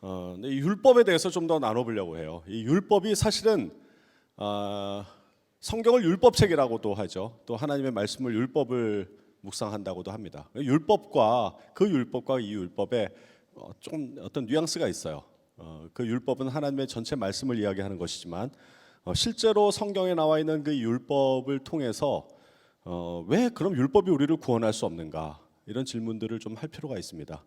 근데 이 율법에 대해서 좀 더 나눠보려고 해요. 이 율법이 사실은 성경을 율법책이라고도 하죠. 또 하나님의 말씀을 율법을 묵상한다고도 합니다. 율법과 이 율법에 좀 어떤 뉘앙스가 있어요. 그 율법은 하나님의 전체 말씀을 이야기하는 것이지만 실제로 성경에 나와 있는 그 율법을 통해서 왜 그럼 율법이 우리를 구원할 수 없는가? 이런 질문들을 좀 할 필요가 있습니다.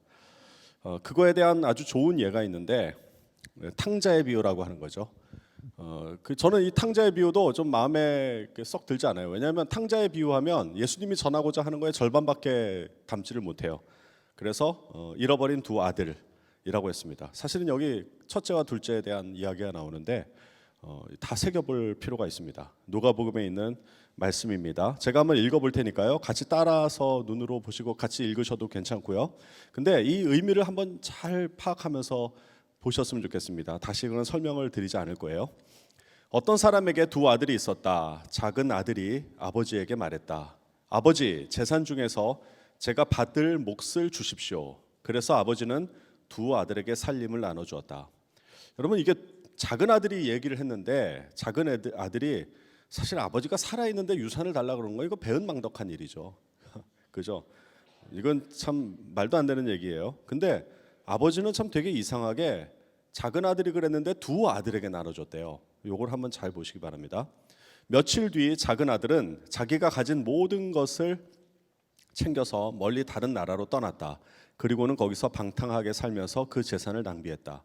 그거에 대한 아주 좋은 예가 있는데 탕자의 비유라고 하는 거죠. 저는 이 탕자의 비유도 좀 마음에 썩 들지 않아요. 왜냐하면 탕자의 비유하면 예수님이 전하고자 하는 거에 절반밖에 담지를 못해요. 그래서 잃어버린 두 아들이라고 했습니다. 사실은 여기 첫째와 둘째에 대한 이야기가 나오는데 다 새겨볼 필요가 있습니다. 누가복음에 있는 말씀입니다. 제가 한번 읽어볼 테니까요. 같이 따라서 눈으로 보시고 같이 읽으셔도 괜찮고요. 근데 이 의미를 한번 잘 파악하면서 보셨으면 좋겠습니다. 다시 그런 설명을 드리지 않을 거예요. 어떤 사람에게 두 아들이 있었다. 작은 아들이 아버지에게 말했다. 아버지, 재산 중에서 제가 받을 몫을 주십시오. 그래서 아버지는 두 아들에게 살림을 나눠주었다. 여러분, 이게 작은 아들이 얘기를 했는데 작은 아들이 사실 아버지가 살아있는데 유산을 달라고 그러는 거 이거 배은망덕한 일이죠. 그죠? 이건 참 말도 안 되는 얘기예요. 근데 아버지는 참 되게 이상하게 작은 아들이 그랬는데 두 아들에게 나눠줬대요. 요걸 한번 잘 보시기 바랍니다. 며칠 뒤 작은 아들은 자기가 가진 모든 것을 챙겨서 멀리 다른 나라로 떠났다. 그리고는 거기서 방탕하게 살면서 그 재산을 낭비했다.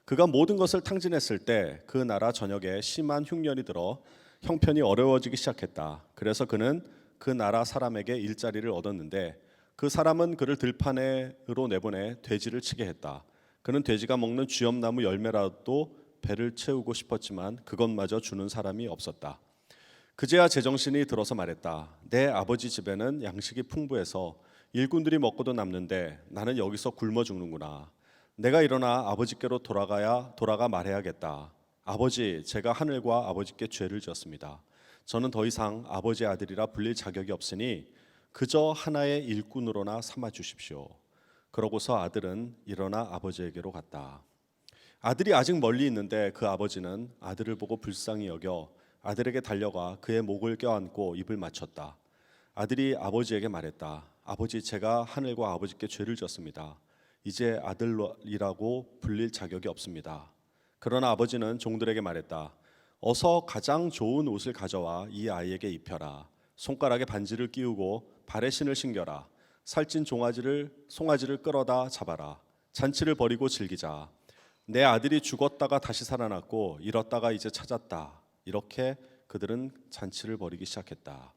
그가 모든 것을 탕진했을 때 그 나라 전역에 심한 흉년이 들어 형편이 어려워지기 시작했다. 그래서 그는 그 나라 사람에게 일자리를 얻었는데 그 사람은 그를 들판으로 내보내 돼지를 치게 했다. 그는 돼지가 먹는 쥐엄나무 열매라도 배를 채우고 싶었지만 그것마저 주는 사람이 없었다. 그제야 제정신이 들어서 말했다. 내 아버지 집에는 양식이 풍부해서 일꾼들이 먹고도 남는데 나는 여기서 굶어 죽는구나. 내가 일어나 아버지께로 돌아가 말해야겠다. 아버지, 제가 하늘과 아버지께 죄를 지었습니다. 저는 더 이상 아버지의 아들이라 불릴 자격이 없으니 그저 하나의 일꾼으로나 삼아 주십시오. 그러고서 아들은 일어나 아버지에게로 갔다. 아들이 아직 멀리 있는데 그 아버지는 아들을 보고 불쌍히 여겨 아들에게 달려가 그의 목을 껴안고 입을 맞췄다. 아들이 아버지에게 말했다. 아버지, 제가 하늘과 아버지께 죄를 졌습니다. 이제 아들이라고 불릴 자격이 없습니다. 그러나 아버지는 종들에게 말했다. 어서 가장 좋은 옷을 가져와 이 아이에게 입혀라. 손가락에 반지를 끼우고 발에 신을 신겨라. 살찐 송아지를 끌어다 잡아라. 잔치를 벌이고 즐기자. 내 아들이 죽었다가 다시 살아났고 잃었다가 이제 찾았다. 이렇게 그들은 잔치를 벌이기 시작했다.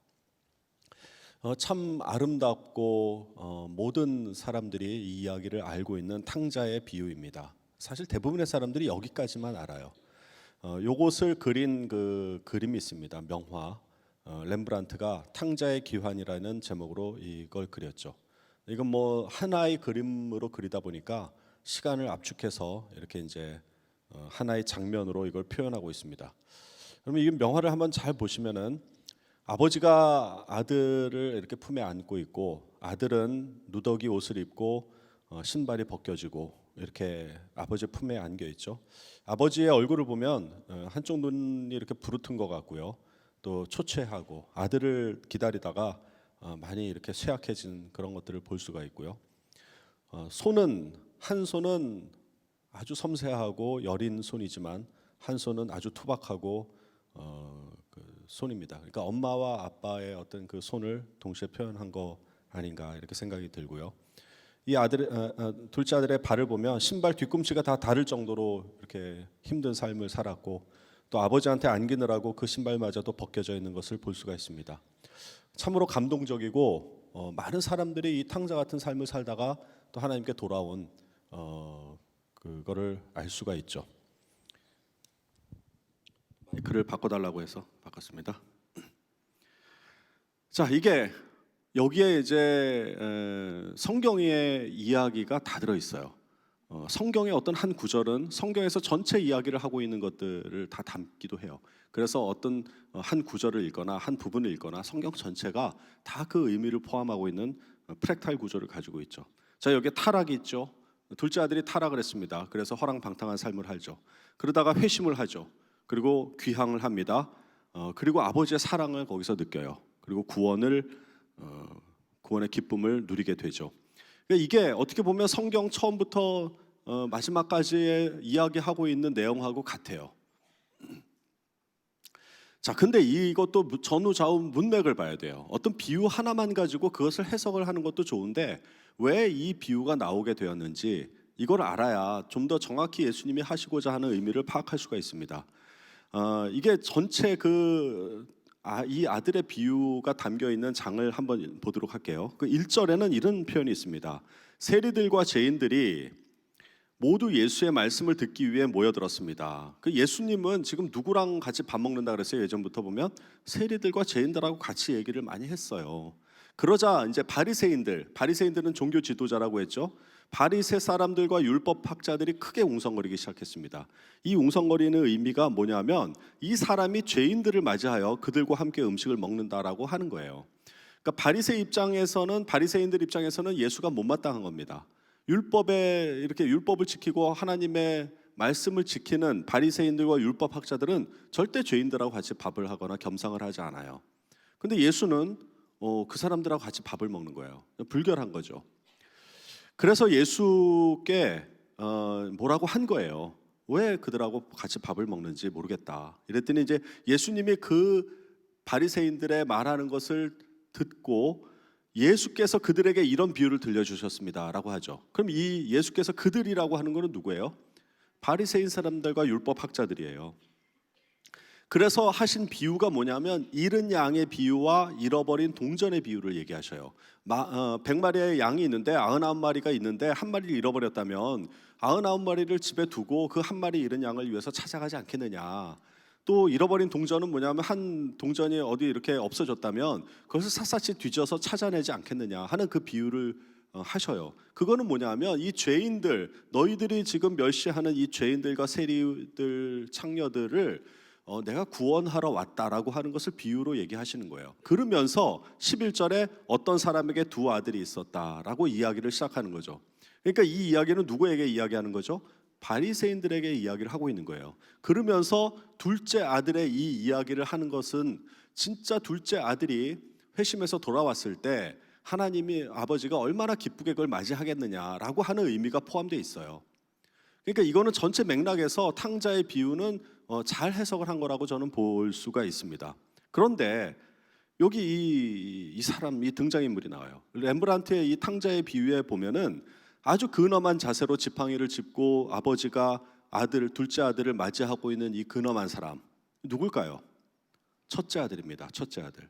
참 아름답고 모든 사람들이 이 이야기를 알고 있는 탕자의 비유입니다. 사실 대부분의 사람들이 여기까지만 알아요. 요것을 그린 그 그림이 있습니다. 명화. 렘브란트가 탕자의 기환이라는 제목으로 이걸 그렸죠. 이건 뭐 하나의 그림으로 그리다 보니까 시간을 압축해서 이렇게 이제 하나의 장면으로 이걸 표현하고 있습니다. 그러면 이 명화를 한번 잘 보시면은 아버지가 아들을 이렇게 품에 안고 있고 아들은 누더기 옷을 입고 신발이 벗겨지고 이렇게 아버지 품에 안겨 있죠. 아버지의 얼굴을 보면 한쪽 눈이 이렇게 부르튼 것 같고요. 또 초췌하고 아들을 기다리다가 많이 이렇게 쇠약해진 그런 것들을 볼 수가 있고요. 한 손은 아주 섬세하고 여린 손이지만 한 손은 아주 투박하고 그 손입니다. 그러니까 엄마와 아빠의 어떤 그 손을 동시에 표현한 거 아닌가 이렇게 생각이 들고요. 이 둘째 아들의 발을 보면 신발 뒤꿈치가 다 다를 정도로 이렇게 힘든 삶을 살았고 또 아버지한테 안기느라고 그 신발마저도 벗겨져 있는 것을 볼 수가 있습니다. 참으로 감동적이고 많은 사람들이 이 탕자 같은 삶을 살다가 또 하나님께 돌아온 그거를 알 수가 있죠. 마이크를 바꿔달라고 해서 바꿨습니다. 자, 이게 여기에 이제 성경의 이야기가 다 들어 있어요. 성경의 어떤 한 구절은 성경에서 전체 이야기를 하고 있는 것들을 다 담기도 해요. 그래서 어떤 한 구절을 읽거나 한 부분을 읽거나 성경 전체가 다 그 의미를 포함하고 있는 프랙탈 구조를 가지고 있죠. 자, 여기에 타락이 있죠. 둘째 아들이 타락을 했습니다. 그래서 허랑방탕한 삶을 살죠. 그러다가 회심을 하죠. 그리고 귀향을 합니다. 그리고 아버지의 사랑을 거기서 느껴요. 그리고 구원의 기쁨을 누리게 되죠. 그러니까 이게 어떻게 보면 성경 처음부터 마지막까지 이야기하고 있는 내용하고 같아요. 자, 근데 이것도 전후좌우 문맥을 봐야 돼요. 어떤 비유 하나만 가지고 그것을 해석을 하는 것도 좋은데 왜 이 비유가 나오게 되었는지 이걸 알아야 좀 더 정확히 예수님이 하시고자 하는 의미를 파악할 수가 있습니다. 이게 전체 이 아들의 비유가 담겨 있는 장을 한번 보도록 할게요. 그 1절에는 이런 표현이 있습니다. 세리들과 죄인들이 모두 예수의 말씀을 듣기 위해 모여들었습니다. 그 예수님은 지금 누구랑 같이 밥 먹는다 그랬어요? 예전부터 보면 세리들과 죄인들하고 같이 얘기를 많이 했어요. 그러자 이제 바리새인들은 종교 지도자라고 했죠. 바리새 사람들과 율법학자들이 크게 웅성거리기 시작했습니다. 이 웅성거리는 의미가 뭐냐면 이 사람이 죄인들을 맞이하여 그들과 함께 음식을 먹는다라고 하는 거예요. 그러니까 바리새인들 입장에서는 예수가 못마땅한 겁니다. 율법을 지키고 하나님의 말씀을 지키는 바리새인들과 율법학자들은 절대 죄인들하고 같이 밥을 하거나 겸상을 하지 않아요. 근데 예수는 그 사람들하고 같이 밥을 먹는 거예요. 불결한 거죠. 그래서 예수께 뭐라고 한 거예요. 왜 그들하고 같이 밥을 먹는지 모르겠다. 이랬더니 이제 예수님이 그 바리새인들의 말하는 것을 듣고 예수께서 그들에게 이런 비유를 들려주셨습니다라고 하죠. 그럼 이 예수께서 그들이라고 하는 것은 누구예요? 바리새인 사람들과 율법학자들이에요. 그래서 하신 비유가 뭐냐면 잃은 양의 비유와 잃어버린 동전의 비유를 얘기하셔요. 100마리의 양이 있는데 99마리가 있는데 한 마리를 잃어버렸다면 99마리를 집에 두고 그 한 마리 잃은 양을 위해서 찾아가지 않겠느냐. 또 잃어버린 동전은 뭐냐면 한 동전이 어디 이렇게 없어졌다면 그것을 샅샅이 뒤져서 찾아내지 않겠느냐 하는 그 비유를 하셔요. 그거는 뭐냐면 이 죄인들, 너희들이 지금 멸시하는 이 죄인들과 세리들, 창녀들을 내가 구원하러 왔다라고 하는 것을 비유로 얘기하시는 거예요. 그러면서 11절에 어떤 사람에게 두 아들이 있었다라고 이야기를 시작하는 거죠. 그러니까 이 이야기는 누구에게 이야기하는 거죠? 바리새인들에게 이야기를 하고 있는 거예요. 그러면서 둘째 아들의 이 이야기를 하는 것은 진짜 둘째 아들이 회심해서 돌아왔을 때 하나님이 아버지가 얼마나 기쁘게 그걸 맞이하겠느냐라고 하는 의미가 포함되어 있어요. 그러니까 이거는 전체 맥락에서 탕자의 비유는 잘 해석을 한 거라고 저는 볼 수가 있습니다. 그런데 여기 이 등장인물이 나와요. 렘브란트의 이 탕자의 비유에 보면은 아주 근엄한 자세로 지팡이를 짚고 아버지가 둘째 아들을 맞이하고 있는 이 근엄한 사람 누굴까요? 첫째 아들입니다. 첫째 아들.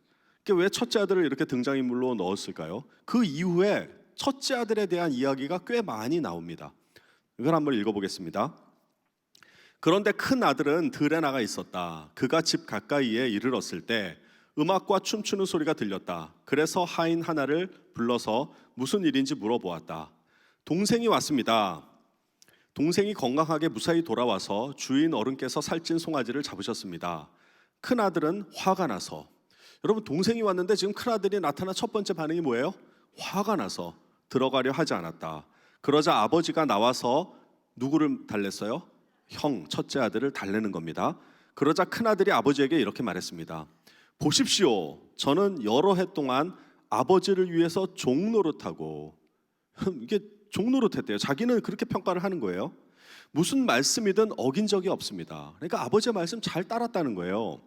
왜 첫째 아들을 이렇게 등장인물로 넣었을까요? 그 이후에 첫째 아들에 대한 이야기가 꽤 많이 나옵니다. 이걸 한번 읽어보겠습니다. 그런데 큰 아들은 들에 나가 있었다. 그가 집 가까이에 이르렀을 때 음악과 춤추는 소리가 들렸다. 그래서 하인 하나를 불러서 무슨 일인지 물어보았다. 동생이 왔습니다. 동생이 건강하게 무사히 돌아와서 주인 어른께서 살찐 송아지를 잡으셨습니다. 큰 아들은 화가 나서, 여러분 동생이 왔는데 지금 큰 아들이 나타난 첫 번째 반응이 뭐예요? 화가 나서 들어가려 하지 않았다. 그러자 아버지가 나와서 누구를 달랬어요? 첫째 아들을 달래는 겁니다. 그러자 큰 아들이 아버지에게 이렇게 말했습니다. 보십시오. 저는 여러 해 동안 아버지를 위해서 종노릇하고 이게 종노릇했대요. 자기는 그렇게 평가를 하는 거예요. 무슨 말씀이든 어긴 적이 없습니다. 그러니까 아버지의 말씀 잘 따랐다는 거예요.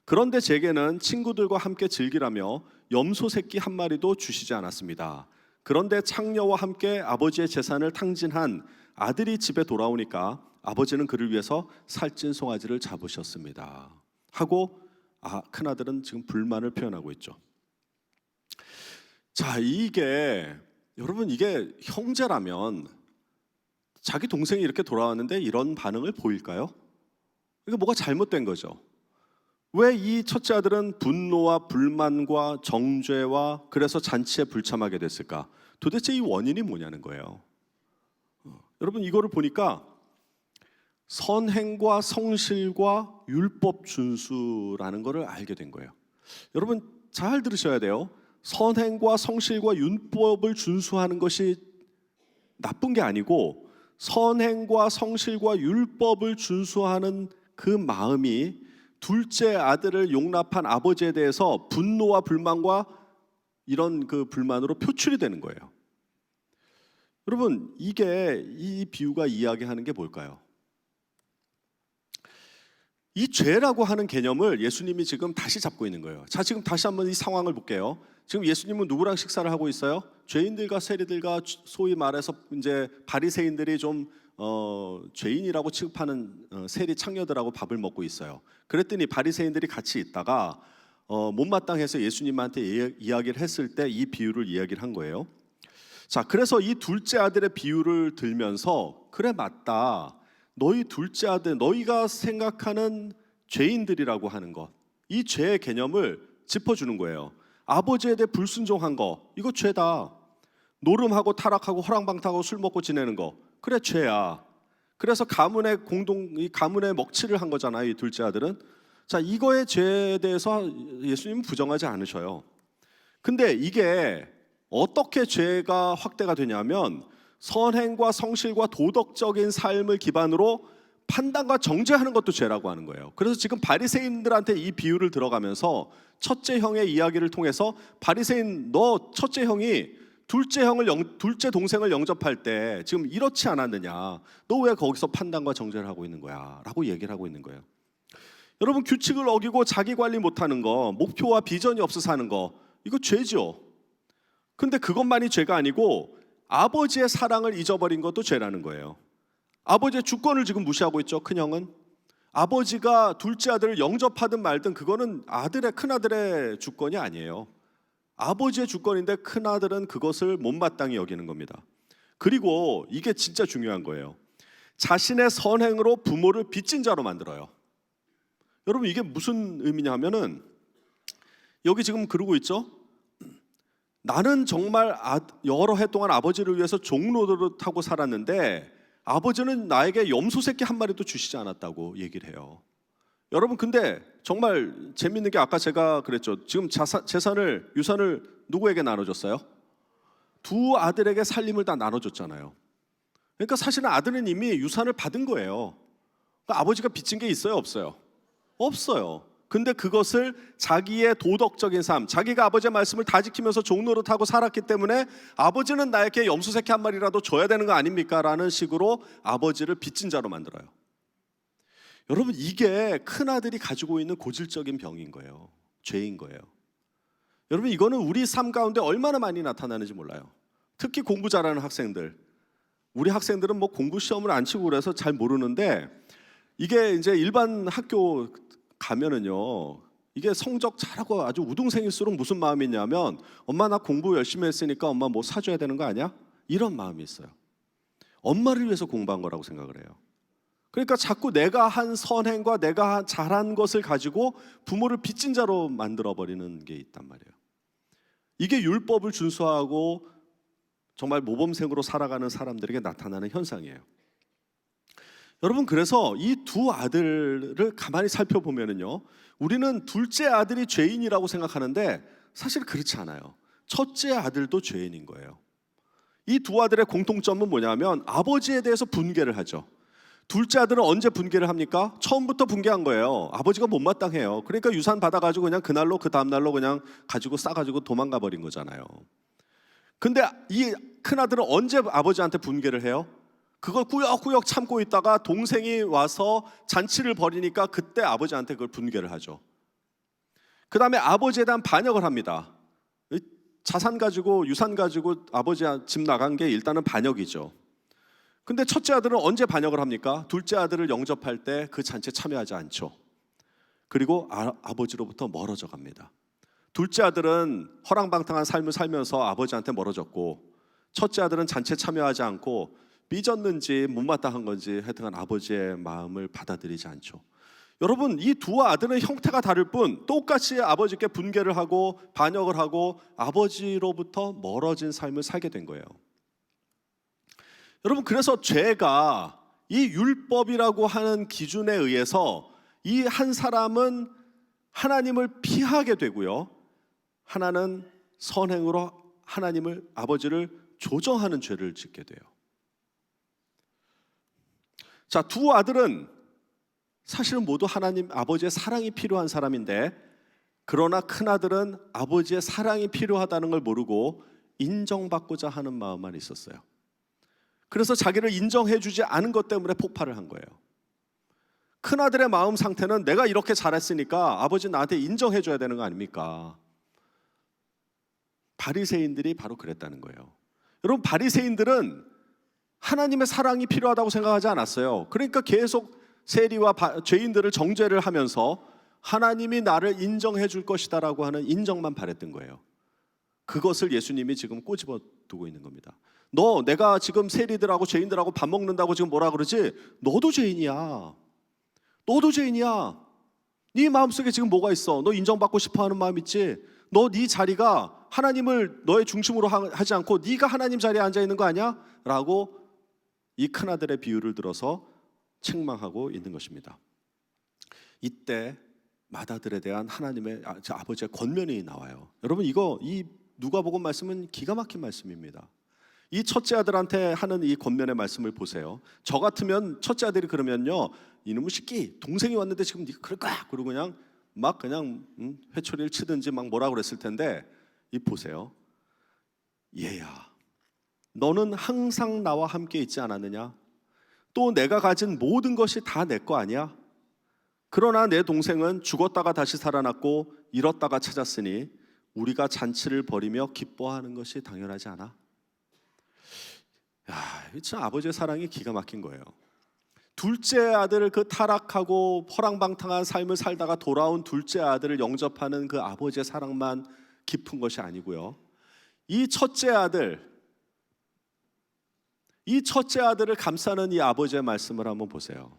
그런데 제게는 친구들과 함께 즐기라며 염소 새끼 한 마리도 주시지 않았습니다. 그런데 창녀와 함께 아버지의 재산을 탕진한 아들이 집에 돌아오니까 아버지는 그를 위해서 살찐 송아지를 잡으셨습니다. 하고 큰아들은 지금 불만을 표현하고 있죠. 자, 여러분 이게 형제라면 자기 동생이 이렇게 돌아왔는데 이런 반응을 보일까요? 이게 뭐가 잘못된 거죠. 왜 이 첫째 아들은 분노와 불만과 정죄와 그래서 잔치에 불참하게 됐을까? 도대체 이 원인이 뭐냐는 거예요. 여러분 이거를 보니까 선행과 성실과 율법 준수라는 것을 알게 된 거예요. 여러분 잘 들으셔야 돼요. 선행과 성실과 율법을 준수하는 것이 나쁜 게 아니고 선행과 성실과 율법을 준수하는 그 마음이 둘째 아들을 용납한 아버지에 대해서 분노와 불만과 이런 그 불만으로 표출이 되는 거예요. 여러분, 이게 이 비유가 이야기하는 게 뭘까요? 이 죄라고 하는 개념을 예수님이 지금 다시 잡고 있는 거예요. 자, 지금 다시 한번 이 상황을 볼게요. 지금 예수님은 누구랑 식사를 하고 있어요? 죄인들과 세리들과, 소위 말해서 이제 바리새인들이 좀 죄인이라고 취급하는 세리 창녀들하고 밥을 먹고 있어요. 그랬더니 바리새인들이 같이 있다가 못마땅해서 예수님한테 이야기를 했을 때 이 비유를 이야기를 한 거예요. 자, 그래서 이 둘째 아들의 비유를 들면서 그래, 맞다. 너희 둘째 아들, 너희가 생각하는 죄인들이라고 하는 것, 이 죄의 개념을 짚어주는 거예요. 아버지에 대해 불순종한 거, 이거 죄다. 노름하고 타락하고 허랑방탕하고 술 먹고 지내는 거, 그래, 죄야. 그래서 이 가문의 먹칠을 한 거잖아요, 이 둘째 아들은. 자, 이거의 죄에 대해서 예수님은 부정하지 않으셔요. 근데 이게 어떻게 죄가 확대가 되냐면 선행과 성실과 도덕적인 삶을 기반으로 판단과 정죄하는 것도 죄라고 하는 거예요. 그래서 지금 바리새인들한테 이 비유를 들어가면서 첫째 형의 이야기를 통해서 바리새인, 너 첫째 형이 둘째 동생을 영접할 때 지금 이렇지 않았느냐, 너 왜 거기서 판단과 정죄를 하고 있는 거야? 라고 얘기를 하고 있는 거예요. 여러분, 규칙을 어기고 자기 관리 못하는 거, 목표와 비전이 없어서 하는 거, 이거 죄죠. 근데 그것만이 죄가 아니고 아버지의 사랑을 잊어버린 것도 죄라는 거예요. 아버지의 주권을 지금 무시하고 있죠, 큰형은. 아버지가 둘째 아들을 영접하든 말든 그거는 큰아들의 주권이 아니에요. 아버지의 주권인데 큰아들은 그것을 못마땅히 여기는 겁니다. 그리고 이게 진짜 중요한 거예요. 자신의 선행으로 부모를 빚진 자로 만들어요. 여러분, 이게 무슨 의미냐 하면은 여기 지금 그러고 있죠. 나는 정말 여러 해 동안 아버지를 위해서 종노릇하고 살았는데 아버지는 나에게 염소 새끼 한 마리도 주시지 않았다고 얘기를 해요. 여러분, 근데 정말 재밌는 게 아까 제가 그랬죠. 지금 유산을 누구에게 나눠줬어요? 두 아들에게 살림을 다 나눠줬잖아요. 그러니까 사실은 아들은 이미 유산을 받은 거예요. 그러니까 아버지가 빚진 게 있어요, 없어요? 없어요. 근데 그것을 자기의 도덕적인 삶, 자기가 아버지의 말씀을 다 지키면서 종노릇하고 살았기 때문에 아버지는 나에게 염소 새끼 한 마리라도 줘야 되는 거 아닙니까? 라는 식으로 아버지를 빚진 자로 만들어요. 여러분, 이게 큰아들이 가지고 있는 고질적인 병인 거예요. 죄인 거예요. 여러분, 이거는 우리 삶 가운데 얼마나 많이 나타나는지 몰라요. 특히 공부 잘하는 학생들, 우리 학생들은 뭐 공부 시험을 안 치고 그래서 잘 모르는데, 이게 이제 일반 학교 가면은요, 이게 성적 잘하고 아주 우등생일수록 무슨 마음이 있냐면, 엄마 나 공부 열심히 했으니까 엄마 뭐 사줘야 되는 거 아니야? 이런 마음이 있어요. 엄마를 위해서 공부한 거라고 생각을 해요. 그러니까 자꾸 내가 한 선행과 내가 잘한 것을 가지고 부모를 빚진 자로 만들어버리는 게 있단 말이에요. 이게 율법을 준수하고 정말 모범생으로 살아가는 사람들에게 나타나는 현상이에요. 여러분, 그래서 이 두 아들을 가만히 살펴보면은요, 우리는 둘째 아들이 죄인이라고 생각하는데 사실 그렇지 않아요. 첫째 아들도 죄인인 거예요. 이 두 아들의 공통점은 뭐냐면 아버지에 대해서 분개를 하죠. 둘째 아들은 언제 분개를 합니까? 처음부터 분개한 거예요. 아버지가 못마땅해요. 그러니까 유산 받아가지고 그냥 그날로 그 다음날로 그냥 가지고 싸가지고 도망가 버린 거잖아요. 근데 이 큰아들은 언제 아버지한테 분개를 해요? 그걸 꾸역꾸역 참고 있다가 동생이 와서 잔치를 벌이니까 그때 아버지한테 그걸 분개를 하죠. 그 다음에 아버지에 대한 반역을 합니다. 자산 가지고 유산 가지고 아버지 집 나간 게 일단은 반역이죠. 근데 첫째 아들은 언제 반역을 합니까? 둘째 아들을 영접할 때 그 잔치에 참여하지 않죠. 그리고 아버지로부터 멀어져 갑니다. 둘째 아들은 허랑방탕한 삶을 살면서 아버지한테 멀어졌고, 첫째 아들은 잔치에 참여하지 않고 삐졌는지 못마땅한 건지 하여튼 아버지의 마음을 받아들이지 않죠. 여러분, 이 두 아들은 형태가 다를 뿐 똑같이 아버지께 분개를 하고 반역을 하고 아버지로부터 멀어진 삶을 살게 된 거예요. 여러분, 그래서 죄가 이 율법이라고 하는 기준에 의해서 이 한 사람은 하나님을 피하게 되고요, 하나는 선행으로 아버지를 조정하는 죄를 짓게 돼요. 자, 두 아들은 사실은 모두 하나님 아버지의 사랑이 필요한 사람인데, 그러나 큰 아들은 아버지의 사랑이 필요하다는 걸 모르고 인정받고자 하는 마음만 있었어요. 그래서 자기를 인정해주지 않은 것 때문에 폭발을 한 거예요. 큰 아들의 마음 상태는 내가 이렇게 잘했으니까 아버지 나한테 인정해줘야 되는 거 아닙니까? 바리새인들이 바로 그랬다는 거예요. 여러분, 바리새인들은 하나님의 사랑이 필요하다고 생각하지 않았어요. 그러니까 계속 세리와 죄인들을 정죄를 하면서 하나님이 나를 인정해 줄 것이다라고 하는 인정만 바랬던 거예요. 그것을 예수님이 지금 꼬집어 두고 있는 겁니다. 너 내가 지금 세리들하고 죄인들하고 밥 먹는다고 지금 뭐라 그러지? 너도 죄인이야. 너도 죄인이야. 네 마음속에 지금 뭐가 있어? 너 인정받고 싶어하는 마음 있지? 너 네 자리가 하나님을 너의 중심으로 하지 않고 네가 하나님 자리에 앉아 있는 거 아니야? 라고 이 큰아들의 비유를 들어서 책망하고 있는 것입니다. 이때 맏아들에 대한 하나님의 아버지의 권면이 나와요. 여러분, 이 누가복음 말씀은 기가 막힌 말씀입니다. 이 첫째 아들한테 하는 이 권면의 말씀을 보세요. 저 같으면 첫째 아들이 그러면요, 이놈의 새끼, 동생이 왔는데 지금 네가 그럴 거야? 그러고 그냥 회초리를 치든지 막 뭐라 그랬을 텐데, 이 보세요. 얘야, 너는 항상 나와 함께 있지 않았느냐? 또 내가 가진 모든 것이 다 내 거 아니야? 그러나 내 동생은 죽었다가 다시 살아났고 잃었다가 찾았으니 우리가 잔치를 벌이며 기뻐하는 것이 당연하지 않아? 야, 참 아버지의 사랑이 기가 막힌 거예요. 둘째 아들을 그 타락하고 허랑방탕한 삶을 살다가 돌아온 둘째 아들을 영접하는 그 아버지의 사랑만 깊은 것이 아니고요, 이 첫째 아들을 감싸는 이 아버지의 말씀을 한번 보세요.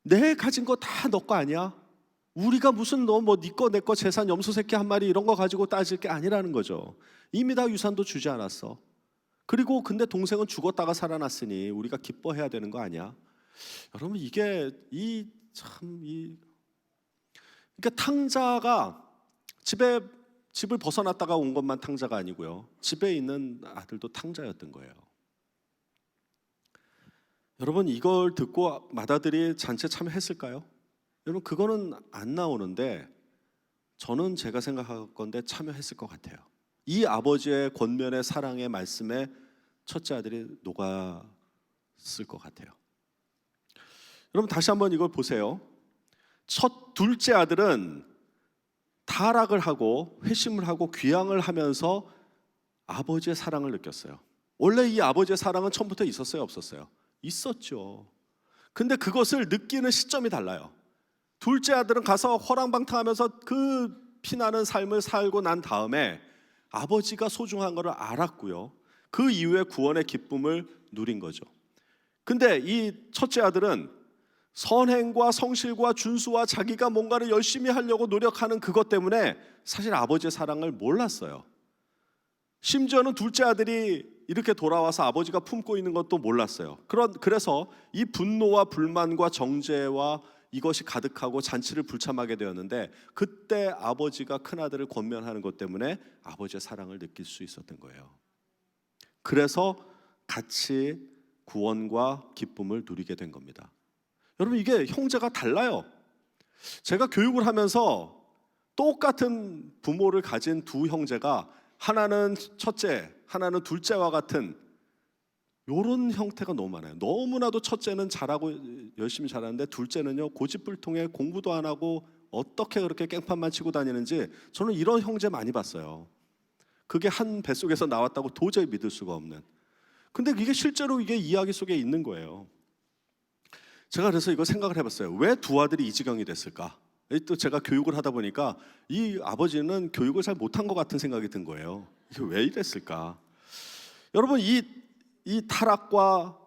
내 가진 거 다 너 거 아니야? 우리가 무슨 너 뭐 네 거 내 거 재산 염소 새끼 한 마리 이런 거 가지고 따질 게 아니라는 거죠. 이미 다 유산도 주지 않았어. 그리고 근데 동생은 죽었다가 살아났으니 우리가 기뻐해야 되는 거 아니야? 여러분, 이게 그러니까 탕자가 집을 벗어났다가 온 것만 탕자가 아니고요, 집에 있는 아들도 탕자였던 거예요. 여러분, 이걸 듣고 맏아들이 잔치에 참여했을까요? 여러분, 그거는 안 나오는데 저는 제가 생각할 건데 참여했을 것 같아요. 이 아버지의 권면의 사랑의 말씀에 첫째 아들이 녹았을 것 같아요. 여러분, 다시 한번 이걸 보세요. 둘째 아들은 타락을 하고 회심을 하고 귀향을 하면서 아버지의 사랑을 느꼈어요. 원래 이 아버지의 사랑은 처음부터 있었어요, 없었어요? 있었죠. 근데 그것을 느끼는 시점이 달라요. 둘째 아들은 가서 허랑방탕하면서 그 피나는 삶을 살고 난 다음에 아버지가 소중한 것을 알았고요, 그 이후에 구원의 기쁨을 누린 거죠. 근데 이 첫째 아들은 선행과 성실과 준수와 자기가 뭔가를 열심히 하려고 노력하는 그것 때문에 사실 아버지의 사랑을 몰랐어요. 심지어는 둘째 아들이 이렇게 돌아와서 아버지가 품고 있는 것도 몰랐어요. 그래서 이 분노와 불만과 정죄와 이것이 가득하고 잔치를 불참하게 되었는데, 그때 아버지가 큰아들을 권면하는 것 때문에 아버지의 사랑을 느낄 수 있었던 거예요. 그래서 같이 구원과 기쁨을 누리게 된 겁니다. 여러분, 이게 형제가 달라요. 제가 교육을 하면서 똑같은 부모를 가진 두 형제가 하나는 첫째, 하나는 둘째와 같은 이런 형태가 너무 많아요. 너무나도 첫째는 잘하고 열심히 잘하는데 둘째는요, 고집불통에 공부도 안 하고 어떻게 그렇게 깽판만 치고 다니는지, 저는 이런 형제 많이 봤어요. 그게 한 뱃속에서 나왔다고 도저히 믿을 수가 없는. 근데 이게 실제로 이게 이야기 속에 있는 거예요. 제가 그래서 이거 생각을 해봤어요. 왜 두 아들이 이 지경이 됐을까? 또 제가 교육을 하다 보니까 이 아버지는 교육을 잘 못한 것 같은 생각이 든 거예요. 이게 왜 이랬을까? 여러분, 이 타락과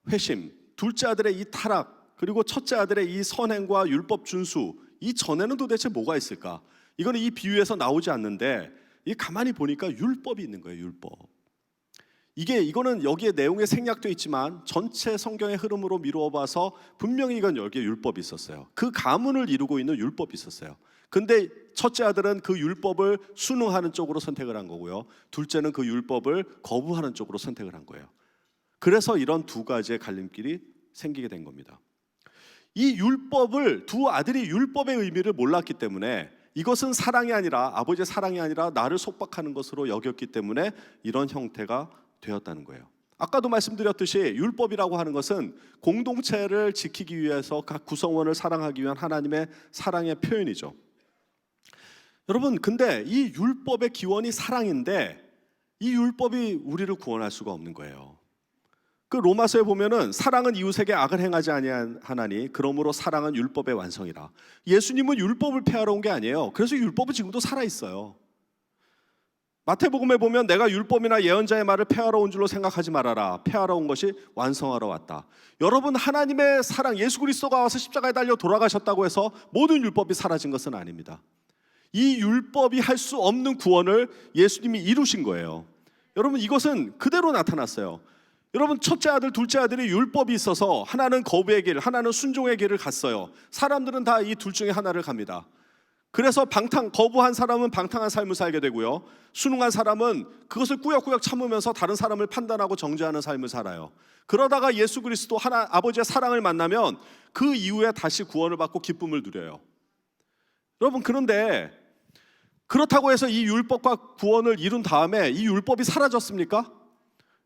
회심, 둘째 아들의 이 타락, 그리고 첫째 아들의 이 선행과 율법 준수, 이 전에는 도대체 뭐가 있을까? 이거는 이 비유에서 나오지 않는데, 이 가만히 보니까 율법이 있는 거예요. 율법. 이거는 여기에 내용에 생략되어 있지만 전체 성경의 흐름으로 미루어 봐서 분명히 이건 여기에 율법이 있었어요. 그 가문을 이루고 있는 율법이 있었어요. 근데 첫째 아들은 그 율법을 순응하는 쪽으로 선택을 한 거고요, 둘째는 그 율법을 거부하는 쪽으로 선택을 한 거예요. 그래서 이런 두 가지의 갈림길이 생기게 된 겁니다. 이 율법을 두 아들이 율법의 의미를 몰랐기 때문에 이것은 사랑이 아니라 아버지의 사랑이 아니라 나를 속박하는 것으로 여겼기 때문에 이런 형태가 되었다는 거예요. 아까도 말씀드렸듯이 율법이라고 하는 것은 공동체를 지키기 위해서 각 구성원을 사랑하기 위한 하나님의 사랑의 표현이죠. 여러분, 근데 이 율법의 기원이 사랑인데 이 율법이 우리를 구원할 수가 없는 거예요. 그 로마서에 보면은 사랑은 이웃에게 악을 행하지 아니하나니 그러므로 사랑은 율법의 완성이라. 예수님은 율법을 폐하러 온 게 아니에요. 그래서 율법은 지금도 살아 있어요. 마태복음에 보면 내가 율법이나 예언자의 말을 폐하러 온 줄로 생각하지 말아라. 폐하러 온 것이 완성하러 왔다. 여러분, 하나님의 사랑, 예수 그리스도가 와서 십자가에 달려 돌아가셨다고 해서 모든 율법이 사라진 것은 아닙니다. 이 율법이 할 수 없는 구원을 예수님이 이루신 거예요. 여러분, 이것은 그대로 나타났어요. 여러분, 첫째 아들, 둘째 아들이 율법이 있어서 하나는 거부의 길, 하나는 순종의 길을 갔어요. 사람들은 다 이 둘 중에 하나를 갑니다. 그래서 거부한 사람은 방탕한 삶을 살게 되고요, 순응한 사람은 그것을 꾸역꾸역 참으면서 다른 사람을 판단하고 정죄하는 삶을 살아요. 그러다가 예수 그리스도 아버지의 사랑을 만나면 그 이후에 다시 구원을 받고 기쁨을 누려요. 여러분, 그런데 그렇다고 해서 이 율법과 구원을 이룬 다음에 이 율법이 사라졌습니까?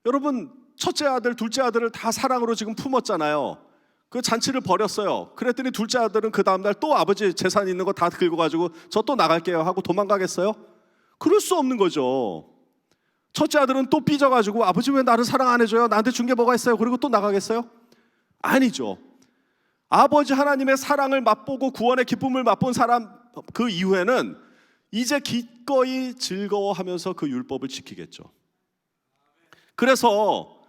여러분, 첫째 아들, 둘째 아들을 다 사랑으로 지금 품었잖아요. 그 잔치를 벌였어요. 그랬더니 둘째 아들은 그 다음날 또 아버지 재산 있는 거 다 긁어가지고 저 또 나갈게요 하고 도망가겠어요? 그럴 수 없는 거죠. 첫째 아들은 또 삐져가지고 아버지 왜 나를 사랑 안 해줘요? 나한테 준 게 뭐가 있어요? 그리고 또 나가겠어요? 아니죠. 아버지 하나님의 사랑을 맛보고 구원의 기쁨을 맛본 사람, 그 이후에는 이제 기꺼이 즐거워하면서 그 율법을 지키겠죠. 그래서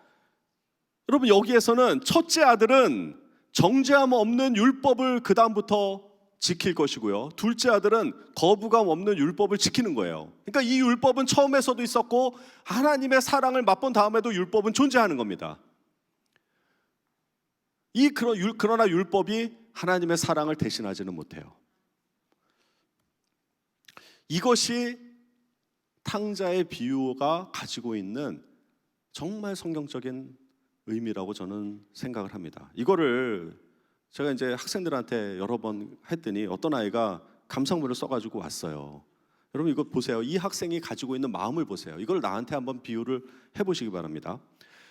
여러분, 여기에서는 첫째 아들은 정죄함 없는 율법을 그 다음부터 지킬 것이고요, 둘째 아들은 거부감 없는 율법을 지키는 거예요. 그러니까 이 율법은 처음에서도 있었고 하나님의 사랑을 맛본 다음에도 율법은 존재하는 겁니다. 그러나 율법이 하나님의 사랑을 대신하지는 못해요. 이것이 탕자의 비유가 가지고 있는 정말 성경적인 의미라고 저는 생각을 합니다. 이거를 제가 이제 학생들한테 여러 번 했더니 어떤 아이가 감상문을 써가지고 왔어요. 여러분, 이거 보세요. 이 학생이 가지고 있는 마음을 보세요. 이걸 나한테 한번 비유를 해보시기 바랍니다.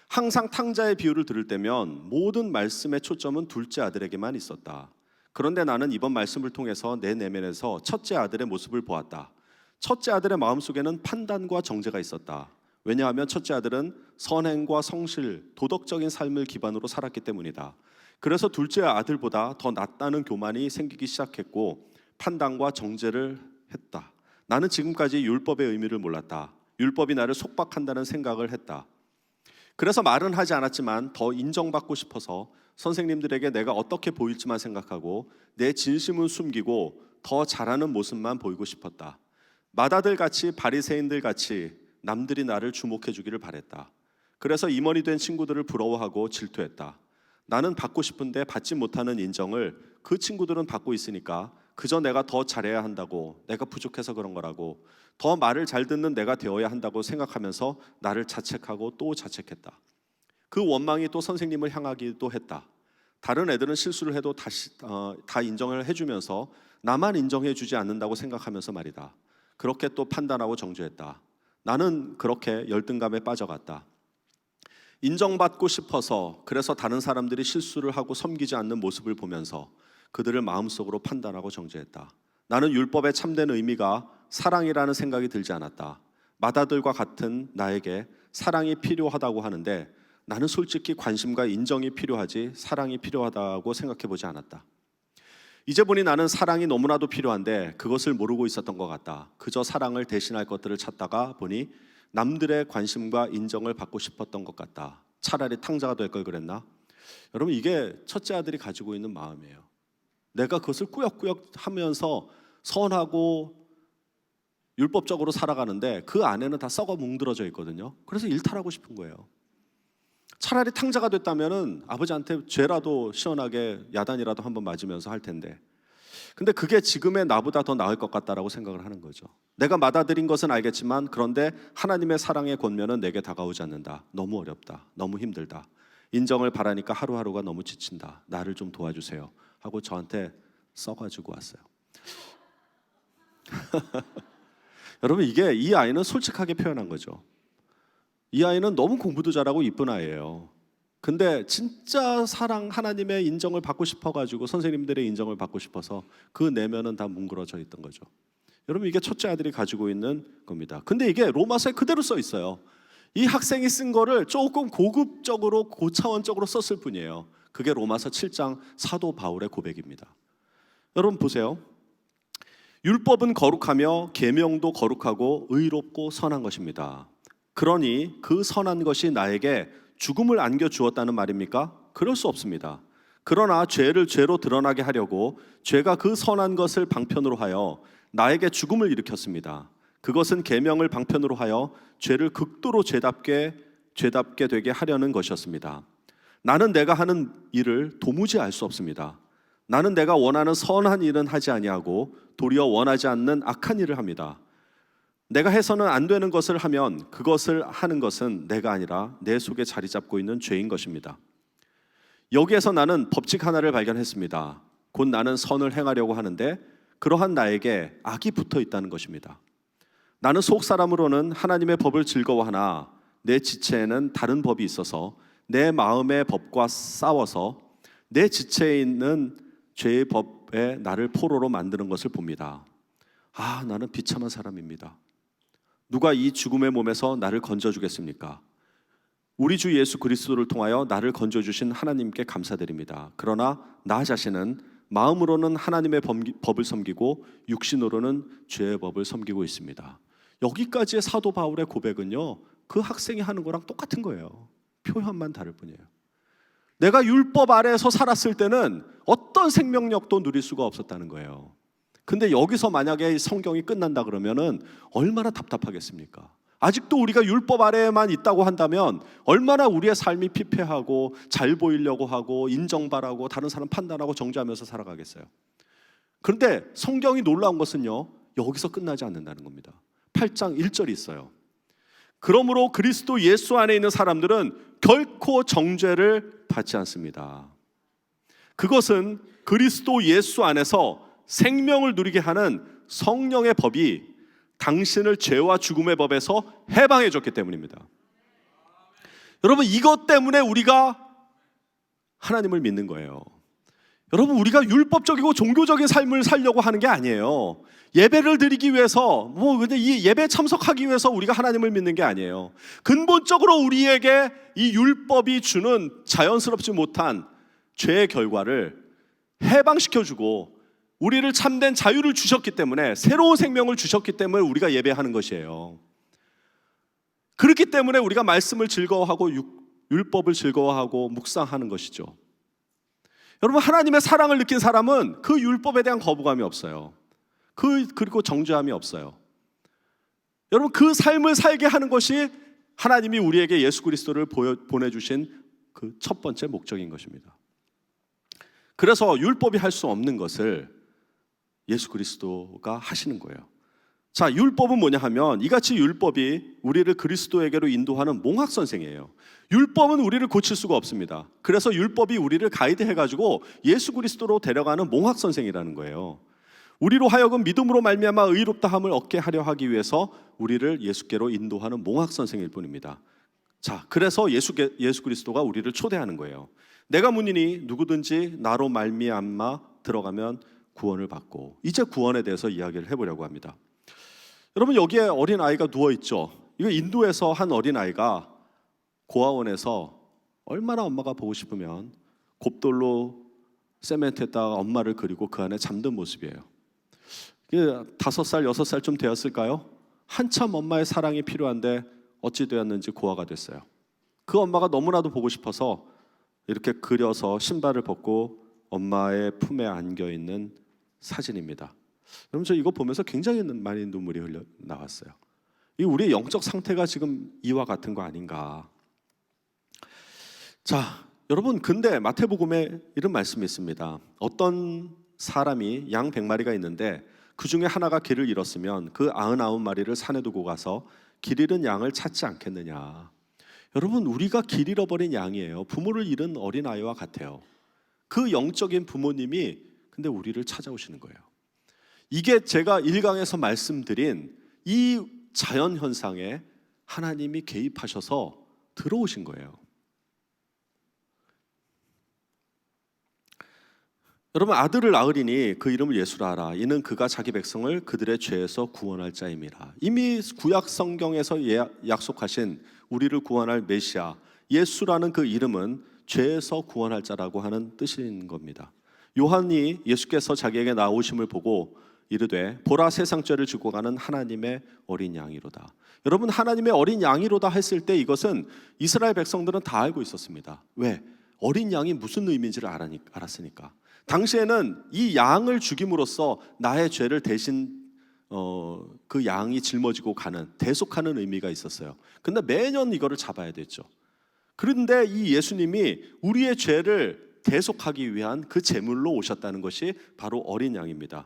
항상 탕자의 비유를 들을 때면 모든 말씀의 초점은 둘째 아들에게만 있었다. 그런데 나는 이번 말씀을 통해서 내 내면에서 첫째 아들의 모습을 보았다. 첫째 아들의 마음속에는 판단과 정죄가 있었다. 왜냐하면 첫째 아들은 선행과 성실, 도덕적인 삶을 기반으로 살았기 때문이다. 그래서 둘째 아들보다 더 낫다는 교만이 생기기 시작했고 판단과 정죄를 했다. 나는 지금까지 율법의 의미를 몰랐다. 율법이 나를 속박한다는 생각을 했다. 그래서 말은 하지 않았지만 더 인정받고 싶어서 선생님들에게 내가 어떻게 보일지만 생각하고 내 진심은 숨기고 더 잘하는 모습만 보이고 싶었다. 맏아들같이 바리새인들같이 남들이 나를 주목해 주기를 바랬다. 그래서 임원이 된 친구들을 부러워하고 질투했다. 나는 받고 싶은데 받지 못하는 인정을 그 친구들은 받고 있으니까 그저 내가 더 잘해야 한다고, 내가 부족해서 그런 거라고, 더 말을 잘 듣는 내가 되어야 한다고 생각하면서 나를 자책하고 또 자책했다. 그 원망이 또 선생님을 향하기도 했다. 다른 애들은 실수를 해도 다 인정을 해주면서 나만 인정해 주지 않는다고 생각하면서 말이다. 그렇게 또 판단하고 정죄했다. 나는 그렇게 열등감에 빠져갔다. 인정받고 싶어서, 그래서 다른 사람들이 실수를 하고 섬기지 않는 모습을 보면서 그들을 마음속으로 판단하고 정죄했다. 나는 율법의 참된 의미가 사랑이라는 생각이 들지 않았다. 맏아들과 같은 나에게 사랑이 필요하다고 하는데 나는 솔직히 관심과 인정이 필요하지 사랑이 필요하다고 생각해 보지 않았다. 이제 보니 나는 사랑이 너무나도 필요한데 그것을 모르고 있었던 것 같다. 그저 사랑을 대신할 것들을 찾다가 보니 남들의 관심과 인정을 받고 싶었던 것 같다. 차라리 탕자가 될 걸 그랬나? 여러분, 이게 첫째 아들이 가지고 있는 마음이에요. 내가 그것을 꾸역꾸역 하면서 선하고 율법적으로 살아가는데 그 안에는 다 썩어 뭉들어져 있거든요. 그래서 일탈하고 싶은 거예요. 차라리 탕자가 됐다면은 아버지한테 죄라도 시원하게 야단이라도 한번 맞으면서 할 텐데, 근데 그게 지금의 나보다 더 나을 것 같다라고 생각을 하는 거죠. 내가 맏아들인 것은 알겠지만 그런데 하나님의 사랑의 권면은 내게 다가오지 않는다. 너무 어렵다. 너무 힘들다. 인정을 바라니까 하루하루가 너무 지친다. 나를 좀 도와주세요 하고 저한테 써가지고 왔어요. 여러분, 이 아이는 솔직하게 표현한 거죠. 이 아이는 너무 공부도 잘하고 이쁜 아이예요. 근데 진짜 하나님의 인정을 받고 싶어가지고, 선생님들의 인정을 받고 싶어서 그 내면은 다 뭉그러져 있던 거죠. 여러분, 이게 첫째 아들이 가지고 있는 겁니다. 근데 이게 로마서에 그대로 써 있어요. 이 학생이 쓴 거를 조금 고급적으로, 고차원적으로 썼을 뿐이에요. 그게 로마서 7장 사도 바울의 고백입니다. 여러분 보세요. 율법은 거룩하며 계명도 거룩하고 의롭고 선한 것입니다. 그러니 그 선한 것이 나에게 죽음을 안겨주었다는 말입니까? 그럴 수 없습니다. 그러나 죄를 죄로 드러나게 하려고 죄가 그 선한 것을 방편으로 하여 나에게 죽음을 일으켰습니다. 그것은 계명을 방편으로 하여 죄를 극도로 죄답게 되게 하려는 것이었습니다. 나는 내가 하는 일을 도무지 알 수 없습니다. 나는 내가 원하는 선한 일은 하지 아니하고 도리어 원하지 않는 악한 일을 합니다. 내가 해서는 안 되는 것을 하면 그것을 하는 것은 내가 아니라 내 속에 자리 잡고 있는 죄인 것입니다. 여기에서 나는 법칙 하나를 발견했습니다. 곧 나는 선을 행하려고 하는데 그러한 나에게 악이 붙어 있다는 것입니다. 나는 속 사람으로는 하나님의 법을 즐거워하나 내 지체에는 다른 법이 있어서 내 마음의 법과 싸워서 내 지체에 있는 죄의 법에 나를 포로로 만드는 것을 봅니다. 나는 비참한 사람입니다. 누가 이 죽음의 몸에서 나를 건져주겠습니까? 우리 주 예수 그리스도를 통하여 나를 건져주신 하나님께 감사드립니다. 그러나 나 자신은 마음으로는 하나님의 법을 섬기고 육신으로는 죄의 법을 섬기고 있습니다. 여기까지의 사도 바울의 고백은요, 그 학생이 하는 거랑 똑같은 거예요. 표현만 다를 뿐이에요. 내가 율법 아래에서 살았을 때는 어떤 생명력도 누릴 수가 없었다는 거예요. 근데 여기서 만약에 성경이 끝난다 그러면은 얼마나 답답하겠습니까? 아직도 우리가 율법 아래에만 있다고 한다면 얼마나 우리의 삶이 피폐하고 잘 보이려고 하고 인정바라고 다른 사람 판단하고 정죄하면서 살아가겠어요. 그런데 성경이 놀라운 것은요, 여기서 끝나지 않는다는 겁니다. 8장 1절이 있어요. 그러므로 그리스도 예수 안에 있는 사람들은 결코 정죄를 받지 않습니다. 그것은 그리스도 예수 안에서 생명을 누리게 하는 성령의 법이 당신을 죄와 죽음의 법에서 해방해 줬기 때문입니다. 여러분, 이것 때문에 우리가 하나님을 믿는 거예요. 여러분, 우리가 율법적이고 종교적인 삶을 살려고 하는 게 아니에요. 예배를 드리기 위해서, 근데 이 예배에 참석하기 위해서 우리가 하나님을 믿는 게 아니에요. 근본적으로 우리에게 이 율법이 주는 자연스럽지 못한 죄의 결과를 해방시켜주고 우리를 참된 자유를 주셨기 때문에, 새로운 생명을 주셨기 때문에 우리가 예배하는 것이에요. 그렇기 때문에 우리가 말씀을 즐거워하고 율법을 즐거워하고 묵상하는 것이죠. 여러분, 하나님의 사랑을 느낀 사람은 그 율법에 대한 거부감이 없어요. 그리고 정죄함이 없어요. 여러분, 그 삶을 살게 하는 것이 하나님이 우리에게 예수 그리스도를 보내주신 그 첫 번째 목적인 것입니다. 그래서 율법이 할 수 없는 것을 예수 그리스도가 하시는 거예요. 자, 율법은 뭐냐 하면 이같이 율법이 우리를 그리스도에게로 인도하는 몽학 선생이에요. 율법은 우리를 고칠 수가 없습니다. 그래서 율법이 우리를 가이드해가지고 예수 그리스도로 데려가는 몽학 선생이라는 거예요. 우리로 하여금 믿음으로 말미암아 의롭다함을 얻게 하려 하기 위해서 우리를 예수께로 인도하는 몽학 선생일 뿐입니다. 자, 그래서 예수 그리스도가 우리를 초대하는 거예요. 내가 문이니 누구든지 나로 말미암아 들어가면 구원을 받고, 이제 구원에 대해서 이야기를 해보려고 합니다. 여러분, 여기에 어린아이가 누워있죠. 이거 인도에서 한 어린아이가 고아원에서 얼마나 엄마가 보고 싶으면 곱돌로 세멘트에다가 엄마를 그리고 그 안에 잠든 모습이에요. 5살, 6살쯤 되었을까요? 한참 엄마의 사랑이 필요한데 어찌 되었는지 고아가 됐어요. 그 엄마가 너무나도 보고 싶어서 이렇게 그려서 신발을 벗고 엄마의 품에 안겨있는 사진입니다. 여러분, 저 이거 보면서 굉장히 많이 눈물이 흘러 나왔어요. 이 우리의 영적 상태가 지금 이와 같은 거 아닌가. 자, 여러분, 근데 마태복음에 이런 말씀이 있습니다. 어떤 사람이 양 100마리가 있는데 그 중에 하나가 길을 잃었으면 그 99마리를 산에 두고 가서 길 잃은 양을 찾지 않겠느냐. 여러분, 우리가 길 잃어버린 양이에요. 부모를 잃은 어린아이와 같아요. 그 영적인 부모님이 근데 우리를 찾아오시는 거예요. 이게 제가 1강에서 말씀드린 이 자연 현상에 하나님이 개입하셔서 들어오신 거예요. 여러분, 아들을 낳으리니 그 이름을 예수라 하라. 이는 그가 자기 백성을 그들의 죄에서 구원할 자임이라. 이미 구약 성경에서 약속하신 우리를 구원할 메시아 예수라는 그 이름은 죄에서 구원할 자라고 하는 뜻인 겁니다. 요한이 예수께서 자기에게 나오심을 보고 이르되 보라, 세상 죄를 지고 가는 하나님의 어린 양이로다. 여러분, 하나님의 어린 양이로다 했을 때 이것은 이스라엘 백성들은 다 알고 있었습니다. 왜? 어린 양이 무슨 의미인지를 알았으니까. 당시에는 이 양을 죽임으로써 나의 죄를 대신 그 양이 짊어지고 가는, 대속하는 의미가 있었어요. 근데 매년 이거를 잡아야 됐죠. 그런데 이 예수님이 우리의 죄를 대속하기 위한 그 제물로 오셨다는 것이 바로 어린 양입니다.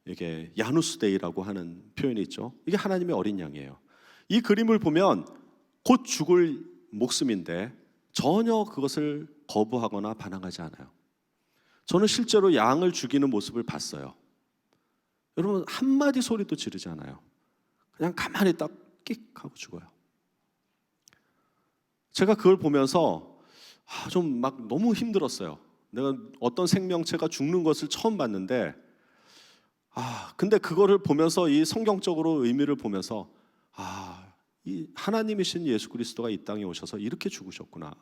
이게 야누스 데이라고 하는 표현이 있죠. 이게 하나님의 어린 양이에요. 이 그림을 보면 곧 죽을 목숨인데 전혀 그것을 거부하거나 반항하지 않아요. 저는 실제로 양을 죽이는 모습을 봤어요. 여러분, 한마디 소리도 지르지 않아요. 그냥 가만히 딱 끽 하고 죽어요. 제가 그걸 보면서 좀 막 너무 힘들었어요. 내가 어떤 생명체가 죽는 것을 처음 봤는데 근데 그거를 보면서 이 성경적으로 의미를 보면서 이 하나님이신 예수 그리스도가 이 땅에 오셔서 이렇게 죽으셨구나.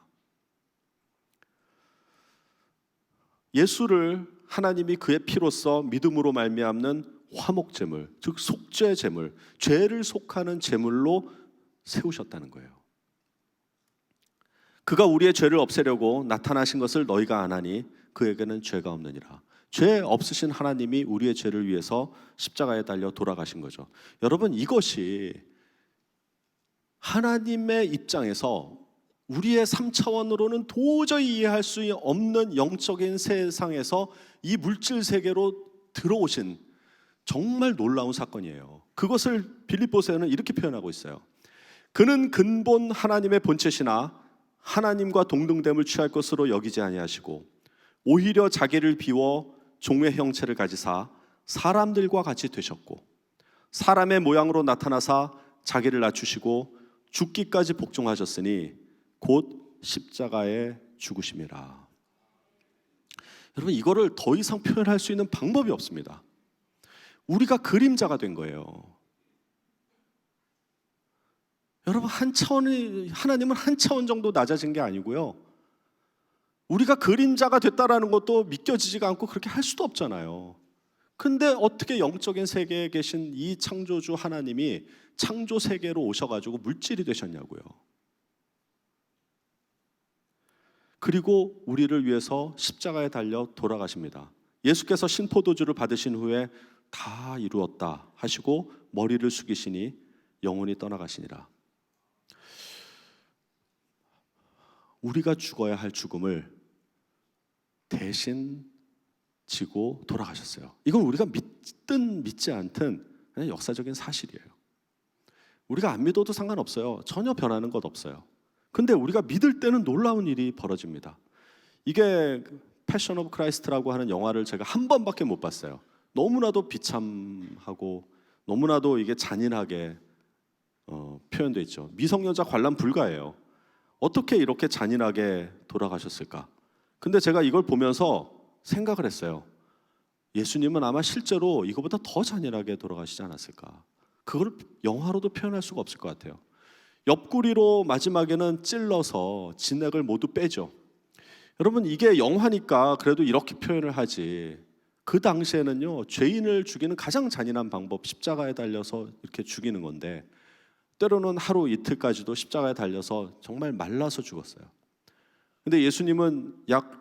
예수를 하나님이 그의 피로써 믿음으로 말미암는 화목제물, 즉 속죄제물, 죄를 속하는 제물로 세우셨다는 거예요. 그가 우리의 죄를 없애려고 나타나신 것을 너희가 아나니 그에게는 죄가 없느니라. 죄 없으신 하나님이 우리의 죄를 위해서 십자가에 달려 돌아가신 거죠. 여러분, 이것이 하나님의 입장에서 우리의 3차원으로는 도저히 이해할 수 없는 영적인 세상에서 이 물질 세계로 들어오신 정말 놀라운 사건이에요. 그것을 빌립보서에는 이렇게 표현하고 있어요. 그는 근본 하나님의 본체시나 하나님과 동등됨을 취할 것으로 여기지 아니하시고 오히려 자기를 비워 종의 형체를 가지사 사람들과 같이 되셨고 사람의 모양으로 나타나사 자기를 낮추시고 죽기까지 복종하셨으니 곧 십자가에 죽으심이라. 여러분, 이거를 더 이상 표현할 수 있는 방법이 없습니다. 우리가 그림자가 된 거예요. 여러분, 하나님은 한 차원 정도 낮아진 게 아니고요, 우리가 그림자가 됐다라는 것도 믿겨지지가 않고 그렇게 할 수도 없잖아요. 근데 어떻게 영적인 세계에 계신 이 창조주 하나님이 창조 세계로 오셔가지고 물질이 되셨냐고요. 그리고 우리를 위해서 십자가에 달려 돌아가십니다. 예수께서 신포도주를 받으신 후에 다 이루었다 하시고 머리를 숙이시니 영혼이 떠나가시니라. 우리가 죽어야 할 죽음을 대신 지고 돌아가셨어요. 이건 우리가 믿든 믿지 않든 그냥 역사적인 사실이에요. 우리가 안 믿어도 상관없어요. 전혀 변하는 것 없어요. 근데 우리가 믿을 때는 놀라운 일이 벌어집니다. 이게 패션 오브 크라이스트라고 하는 영화를 제가 한 번밖에 못 봤어요. 너무나도 비참하고 너무나도 이게 잔인하게 표현되어 있죠. 미성년자 관람 불가예요. 어떻게 이렇게 잔인하게 돌아가셨을까? 근데 제가 이걸 보면서 생각을 했어요. 예수님은 아마 실제로 이거보다 더 잔인하게 돌아가시지 않았을까? 그걸 영화로도 표현할 수가 없을 것 같아요. 옆구리로 마지막에는 찔러서 진액을 모두 빼죠. 여러분, 이게 영화니까 그래도 이렇게 표현을 하지, 그 당시에는요, 죄인을 죽이는 가장 잔인한 방법, 십자가에 달려서 이렇게 죽이는 건데 때로는 하루 이틀까지도 십자가에 달려서 정말 말라서 죽었어요. 근데 예수님은 약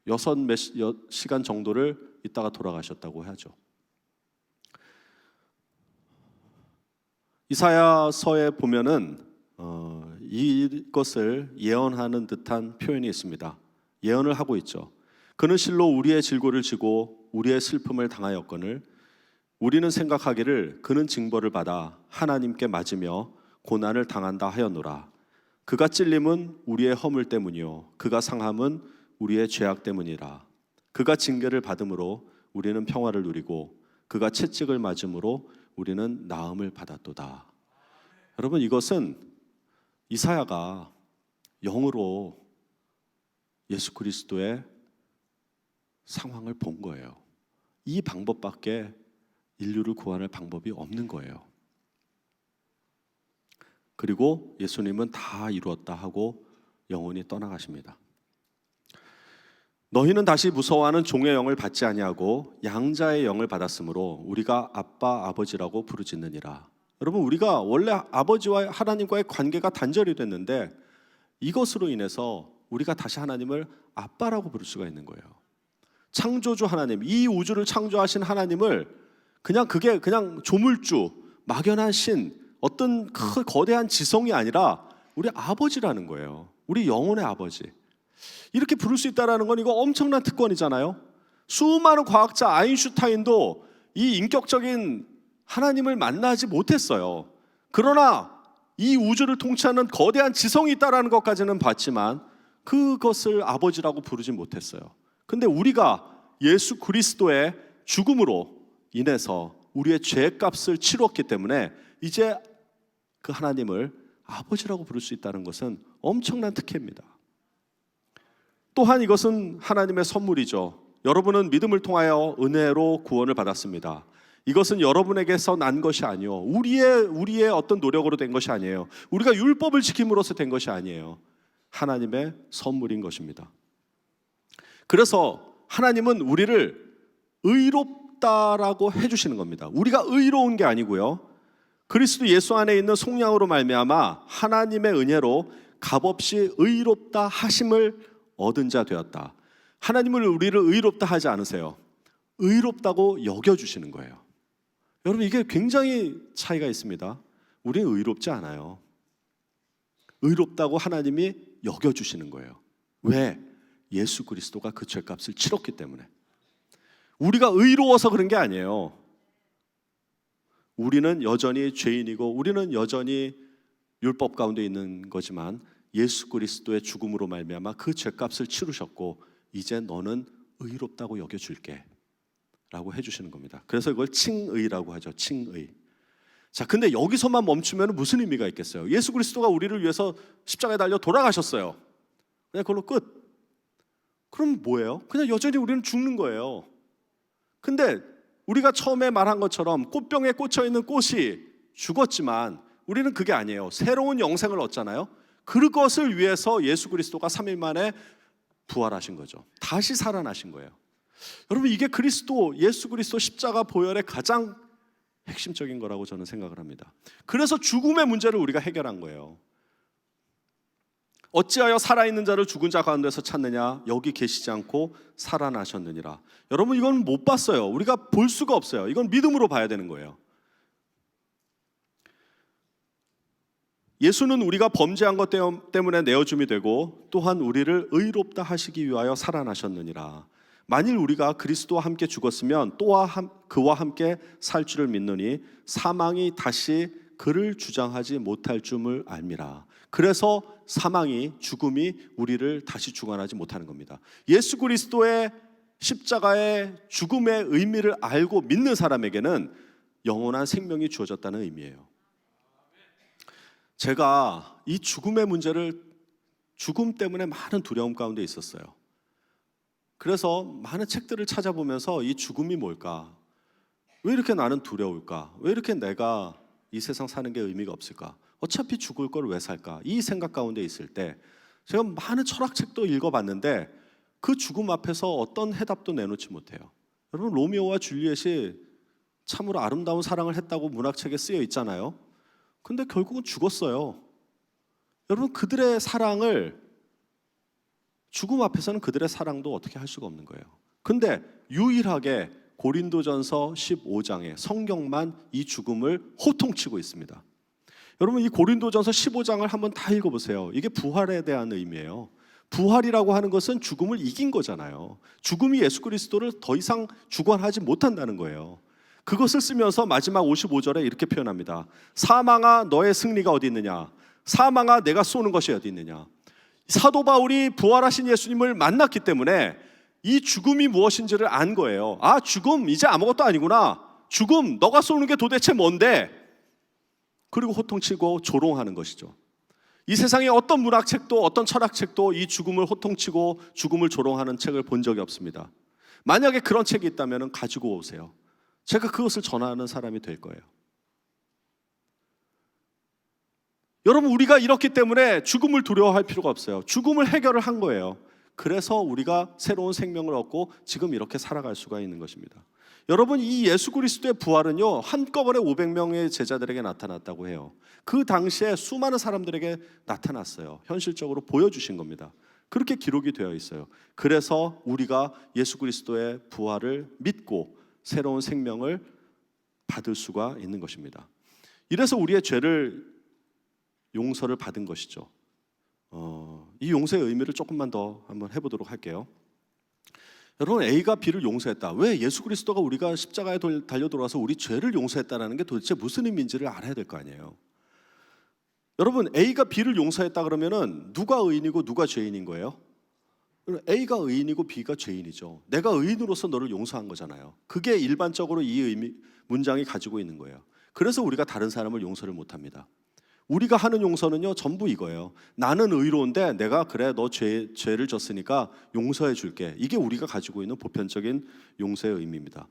6시간 정도를 있다가 돌아가셨다고 하죠. 이사야서에 보면은 이것을 예언하는 듯한 표현이 있습니다. 예언을 하고 있죠. 그는 실로 우리의 질고를 지고 우리의 슬픔을 당하였거늘 우리는 생각하기를 그는 징벌을 받아 하나님께 맞으며 고난을 당한다 하였노라. 그가 찔림은 우리의 허물 때문이요 그가 상함은 우리의 죄악 때문이라. 그가 징계를 받음으로 우리는 평화를 누리고 그가 채찍을 맞음으로 우리는 나음을 받았도다. 여러분, 이것은 이사야가 영으로 예수 그리스도의 상황을 본 거예요. 이 방법밖에 인류를 구원할 방법이 없는 거예요. 그리고 예수님은 다 이루었다 하고 영원히 떠나가십니다. 너희는 다시 무서워하는 종의 영을 받지 아니하고 양자의 영을 받았으므로 우리가 아빠 아버지라고 부르짖느니라. 여러분, 우리가 원래 아버지와 하나님과의 관계가 단절이 됐는데 이것으로 인해서 우리가 다시 하나님을 아빠라고 부를 수가 있는 거예요. 창조주 하나님, 이 우주를 창조하신 하나님을 그게 그냥 조물주, 막연한 신, 어떤 거대한 지성이 아니라 우리 아버지라는 거예요. 우리 영혼의 아버지. 이렇게 부를 수 있다는 건 이거 엄청난 특권이잖아요. 수많은 과학자 아인슈타인도 이 인격적인 하나님을 만나지 못했어요. 그러나 이 우주를 통치하는 거대한 지성이 있다는 것까지는 봤지만 그것을 아버지라고 부르지 못했어요. 근데 우리가 예수 그리스도의 죽음으로 인해서 우리의 죄값을 치렀기 때문에 이제 그 하나님을 아버지라고 부를 수 있다는 것은 엄청난 특혜입니다. 또한 이것은 하나님의 선물이죠. 여러분은 믿음을 통하여 은혜로 구원을 받았습니다. 이것은 여러분에게서 난 것이 아니요 우리의 어떤 노력으로 된 것이 아니에요. 우리가 율법을 지킴으로써 된 것이 아니에요. 하나님의 선물인 것입니다. 그래서 하나님은 우리를 의롭다라고 해주시는 겁니다. 우리가 의로운 게 아니고요, 그리스도 예수 안에 있는 속량으로 말미암아 하나님의 은혜로 값없이 의롭다 하심을 얻은 자 되었다. 하나님은 우리를 의롭다 하지 않으세요. 의롭다고 여겨주시는 거예요. 여러분, 이게 굉장히 차이가 있습니다. 우리는 의롭지 않아요. 의롭다고 하나님이 여겨주시는 거예요. 왜? 예수 그리스도가 그 죄값을 치렀기 때문에. 우리가 의로워서 그런 게 아니에요. 우리는 여전히 죄인이고 우리는 여전히 율법 가운데 있는 거지만 예수 그리스도의 죽음으로 말미암아 그 죄값을 치르셨고 이제 너는 의롭다고 여겨줄게 라고 해주시는 겁니다. 그래서 이걸 칭의라고 하죠. 칭의. 자, 근데 여기서만 멈추면 무슨 의미가 있겠어요? 예수 그리스도가 우리를 위해서 십자가에 달려 돌아가셨어요. 그냥 그걸로 끝. 그럼 뭐예요? 그냥 여전히 우리는 죽는 거예요. 근데 우리가 처음에 말한 것처럼 꽃병에 꽂혀있는 꽃이 죽었지만 우리는 그게 아니에요. 새로운 영생을 얻잖아요. 그것을 위해서 예수 그리스도가 3일 만에 부활하신 거죠. 다시 살아나신 거예요. 여러분, 이게 예수 그리스도 십자가 보혈의 가장 핵심적인 거라고 저는 생각을 합니다. 그래서 죽음의 문제를 우리가 해결한 거예요. 어찌하여 살아있는 자를 죽은 자 가운데서 찾느냐? 여기 계시지 않고 살아나셨느니라. 여러분, 이건 못 봤어요. 우리가 볼 수가 없어요. 이건 믿음으로 봐야 되는 거예요. 예수는 우리가 범죄한 것 때문에 내어줌이 되고 또한 우리를 의롭다 하시기 위하여 살아나셨느니라. 만일 우리가 그리스도와 함께 죽었으면 그와 함께 살 줄을 믿느니 사망이 다시 그를 주장하지 못할 줄을 알미라. 그래서 사망이, 죽음이 우리를 다시 주관하지 못하는 겁니다. 예수 그리스도의 십자가의 죽음의 의미를 알고 믿는 사람에게는 영원한 생명이 주어졌다는 의미예요. 제가 이 죽음의 문제를, 죽음 때문에 많은 두려움 가운데 있었어요. 그래서 많은 책들을 찾아보면서 이 죽음이 뭘까? 왜 이렇게 나는 두려울까? 왜 이렇게 내가 이 세상 사는 게 의미가 없을까? 어차피 죽을 걸 왜 살까? 이 생각 가운데 있을 때 제가 많은 철학책도 읽어봤는데 그 죽음 앞에서 어떤 해답도 내놓지 못해요. 여러분, 로미오와 줄리엣이 참으로 아름다운 사랑을 했다고 문학책에 쓰여 있잖아요. 근데 결국은 죽었어요. 여러분, 그들의 사랑을, 죽음 앞에서는 그들의 사랑도 어떻게 할 수가 없는 거예요. 근데 유일하게 고린도전서 15장에 성경만 이 죽음을 호통치고 있습니다. 여러분, 이 고린도전서 15장을 한번 다 읽어보세요. 이게 부활에 대한 의미예요. 부활이라고 하는 것은 죽음을 이긴 거잖아요. 죽음이 예수 그리스도를 더 이상 주관하지 못한다는 거예요. 그것을 쓰면서 마지막 55절에 이렇게 표현합니다. 사망아, 너의 승리가 어디 있느냐? 사망아 내가 쏘는 것이 어디 있느냐. 사도 바울이 부활하신 예수님을 만났기 때문에 이 죽음이 무엇인지를 안 거예요. 아, 죽음 이제 아무것도 아니구나. 죽음 너가 쏘는 게 도대체 뭔데? 그리고 호통치고 조롱하는 것이죠. 이 세상에 어떤 문학책도 어떤 철학책도 이 죽음을 호통치고 죽음을 조롱하는 책을 본 적이 없습니다. 만약에 그런 책이 있다면 가지고 오세요. 제가 그것을 전하는 사람이 될 거예요. 여러분, 우리가 이렇기 때문에 죽음을 두려워할 필요가 없어요. 죽음을 해결을 한 거예요. 그래서 우리가 새로운 생명을 얻고 지금 이렇게 살아갈 수가 있는 것입니다. 여러분, 이 예수 그리스도의 부활은요, 한꺼번에 500명의 제자들에게 나타났다고 해요. 그 당시에 수많은 사람들에게 나타났어요. 현실적으로 보여주신 겁니다. 그렇게 기록이 되어 있어요. 그래서 우리가 예수 그리스도의 부활을 믿고 새로운 생명을 받을 수가 있는 것입니다. 이래서 우리의 죄를 용서를 받은 것이죠. 이 용서의 의미를 조금만 더 한번 해보도록 할게요. 여러분, A가 B를 용서했다. 왜? 예수 그리스도가 우리가 십자가에 달려 들어와서 우리 죄를 용서했다는 게 도대체 무슨 의미인지를 알아야 될 거 아니에요. 여러분, A가 B를 용서했다 그러면은 누가 의인이고 누가 죄인인 거예요? A가 의인이고 B가 죄인이죠. 내가 의인으로서 너를 용서한 거잖아요. 그게 일반적으로 이 의미, 문장이 가지고 있는 거예요. 그래서 우리가 다른 사람을 용서를 못합니다. 우리가 하는 용서는요, 전부 이거예요. 나는 의로운데 내가 그래 너 죄를 졌으니까 용서해 줄게. 이게 우리가 가지고 있는 보편적인 용서의 의미입니다.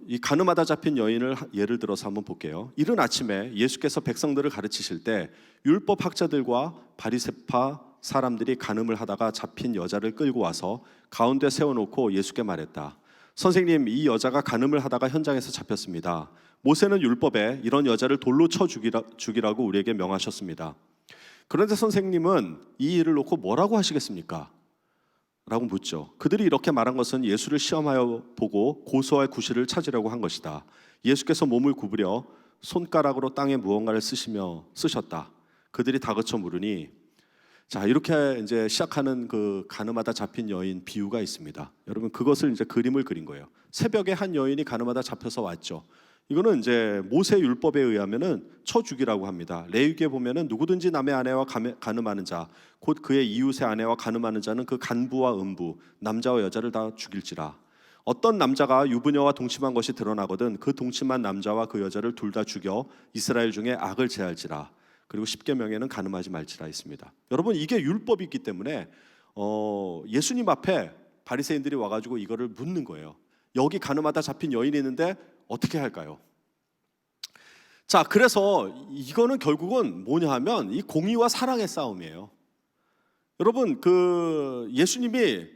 이 가늠하다 잡힌 여인을 예를 들어서 한번 볼게요. 이른 아침에 예수께서 백성들을 가르치실 때 율법 학자들과 바리새파 사람들이 간음을 하다가 잡힌 여자를 끌고 와서 가운데 세워놓고 예수께 말했다. 선생님, 이 여자가 간음을 하다가 현장에서 잡혔습니다. 모세는 율법에 이런 여자를 돌로 쳐 죽이라고 우리에게 명하셨습니다. 그런데 선생님은 이 일을 놓고 뭐라고 하시겠습니까? 라고 묻죠. 그들이 이렇게 말한 것은 예수를 시험하여 보고 고소할 구실을 찾으려고 한 것이다. 예수께서 몸을 구부려 손가락으로 땅에 무언가를 쓰셨다. 그들이 다그쳐 물으니, 자, 이렇게 이제 시작하는 그 간음하다 잡힌 여인 비유가 있습니다. 여러분, 그것을 이제 그림을 그린 거예요. 새벽에 한 여인이 간음하다 잡혀서 왔죠. 이거는 이제 모세 율법에 의하면은 쳐 죽이라고 합니다. 레위기에 보면은 누구든지 남의 아내와 간음하는 자, 곧 그의 이웃의 아내와 간음하는 자는 그 간부와 음부, 남자와 여자를 다 죽일지라. 어떤 남자가 유부녀와 동침한 것이 드러나거든 그 동침한 남자와 그 여자를 둘 다 죽여 이스라엘 중에 악을 제할지라. 그리고 십계명에는 간음하지 말지라 있습니다. 여러분, 이게 율법이기 때문에 예수님 앞에 바리새인들이 와가지고 이거를 묻는 거예요. 여기 간음하다 잡힌 여인이 있는데 어떻게 할까요? 자, 그래서 이거는 결국은 뭐냐 하면 이 공의와 사랑의 싸움이에요. 여러분, 그 예수님이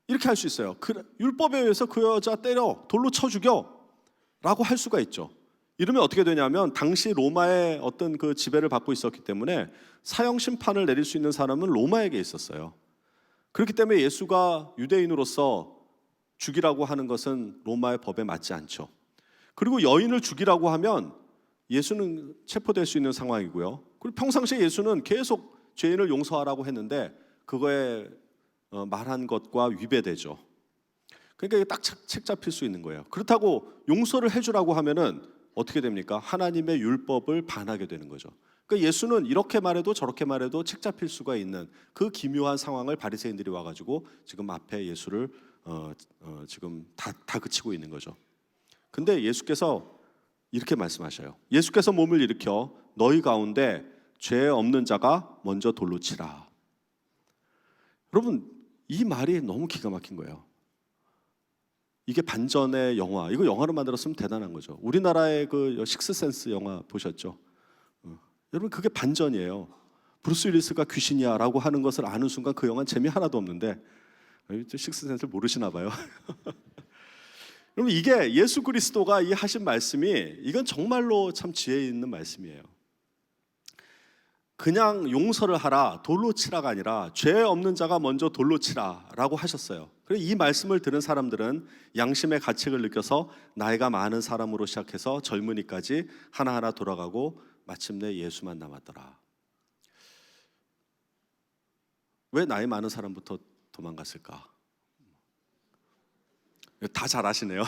이렇게 할 수 있어요. 율법에 의해서 그 여자 때려 돌로 쳐 죽여 라고 할 수가 있죠. 이러면 어떻게 되냐면 당시 로마의 어떤 그 지배를 받고 있었기 때문에 사형 심판을 내릴 수 있는 사람은 로마에게 있었어요. 그렇기 때문에 예수가 유대인으로서 죽이라고 하는 것은 로마의 법에 맞지 않죠. 그리고 여인을 죽이라고 하면 예수는 체포될 수 있는 상황이고요. 그리고 평상시에 예수는 계속 죄인을 용서하라고 했는데 그거에 말한 것과 위배되죠. 그러니까 딱 책 잡힐 수 있는 거예요. 그렇다고 용서를 해주라고 하면은 어떻게 됩니까? 하나님의 율법을 반하게 되는 거죠. 그러니까 예수는 이렇게 말해도 저렇게 말해도 책 잡힐 수가 있는 그 기묘한 상황을 바리새인들이 와가지고 지금 앞에 예수를 지금 다그치고 있는 거죠. 근데 예수께서 이렇게 말씀하셔요. 예수께서 몸을 일으켜 너희 가운데 죄 없는 자가 먼저 돌로 치라. 여러분, 이 말이 너무 기가 막힌 거예요. 이게 반전의 영화, 이거 영화로 만들었으면 대단한 거죠. 우리나라의 그 식스센스 영화 보셨죠? 여러분, 그게 반전이에요. 브루스 윌리스가 귀신이야라고 하는 것을 아는 순간 그 영화는 재미 하나도 없는데 식스센스를 모르시나 봐요. 여러분, 이게 예수 그리스도가 이 하신 말씀이 이건 정말로 참 지혜 있는 말씀이에요. 그냥 용서를 하라, 돌로 치라가 아니라 죄 없는 자가 먼저 돌로 치라라고 하셨어요. 그래서 이 말씀을 들은 사람들은 양심의 가책을 느껴서 나이가 많은 사람으로 시작해서 젊은이까지 하나하나 돌아가고 마침내 예수만 남았더라. 왜 나이 많은 사람부터 도망갔을까? 다 잘 아시네요.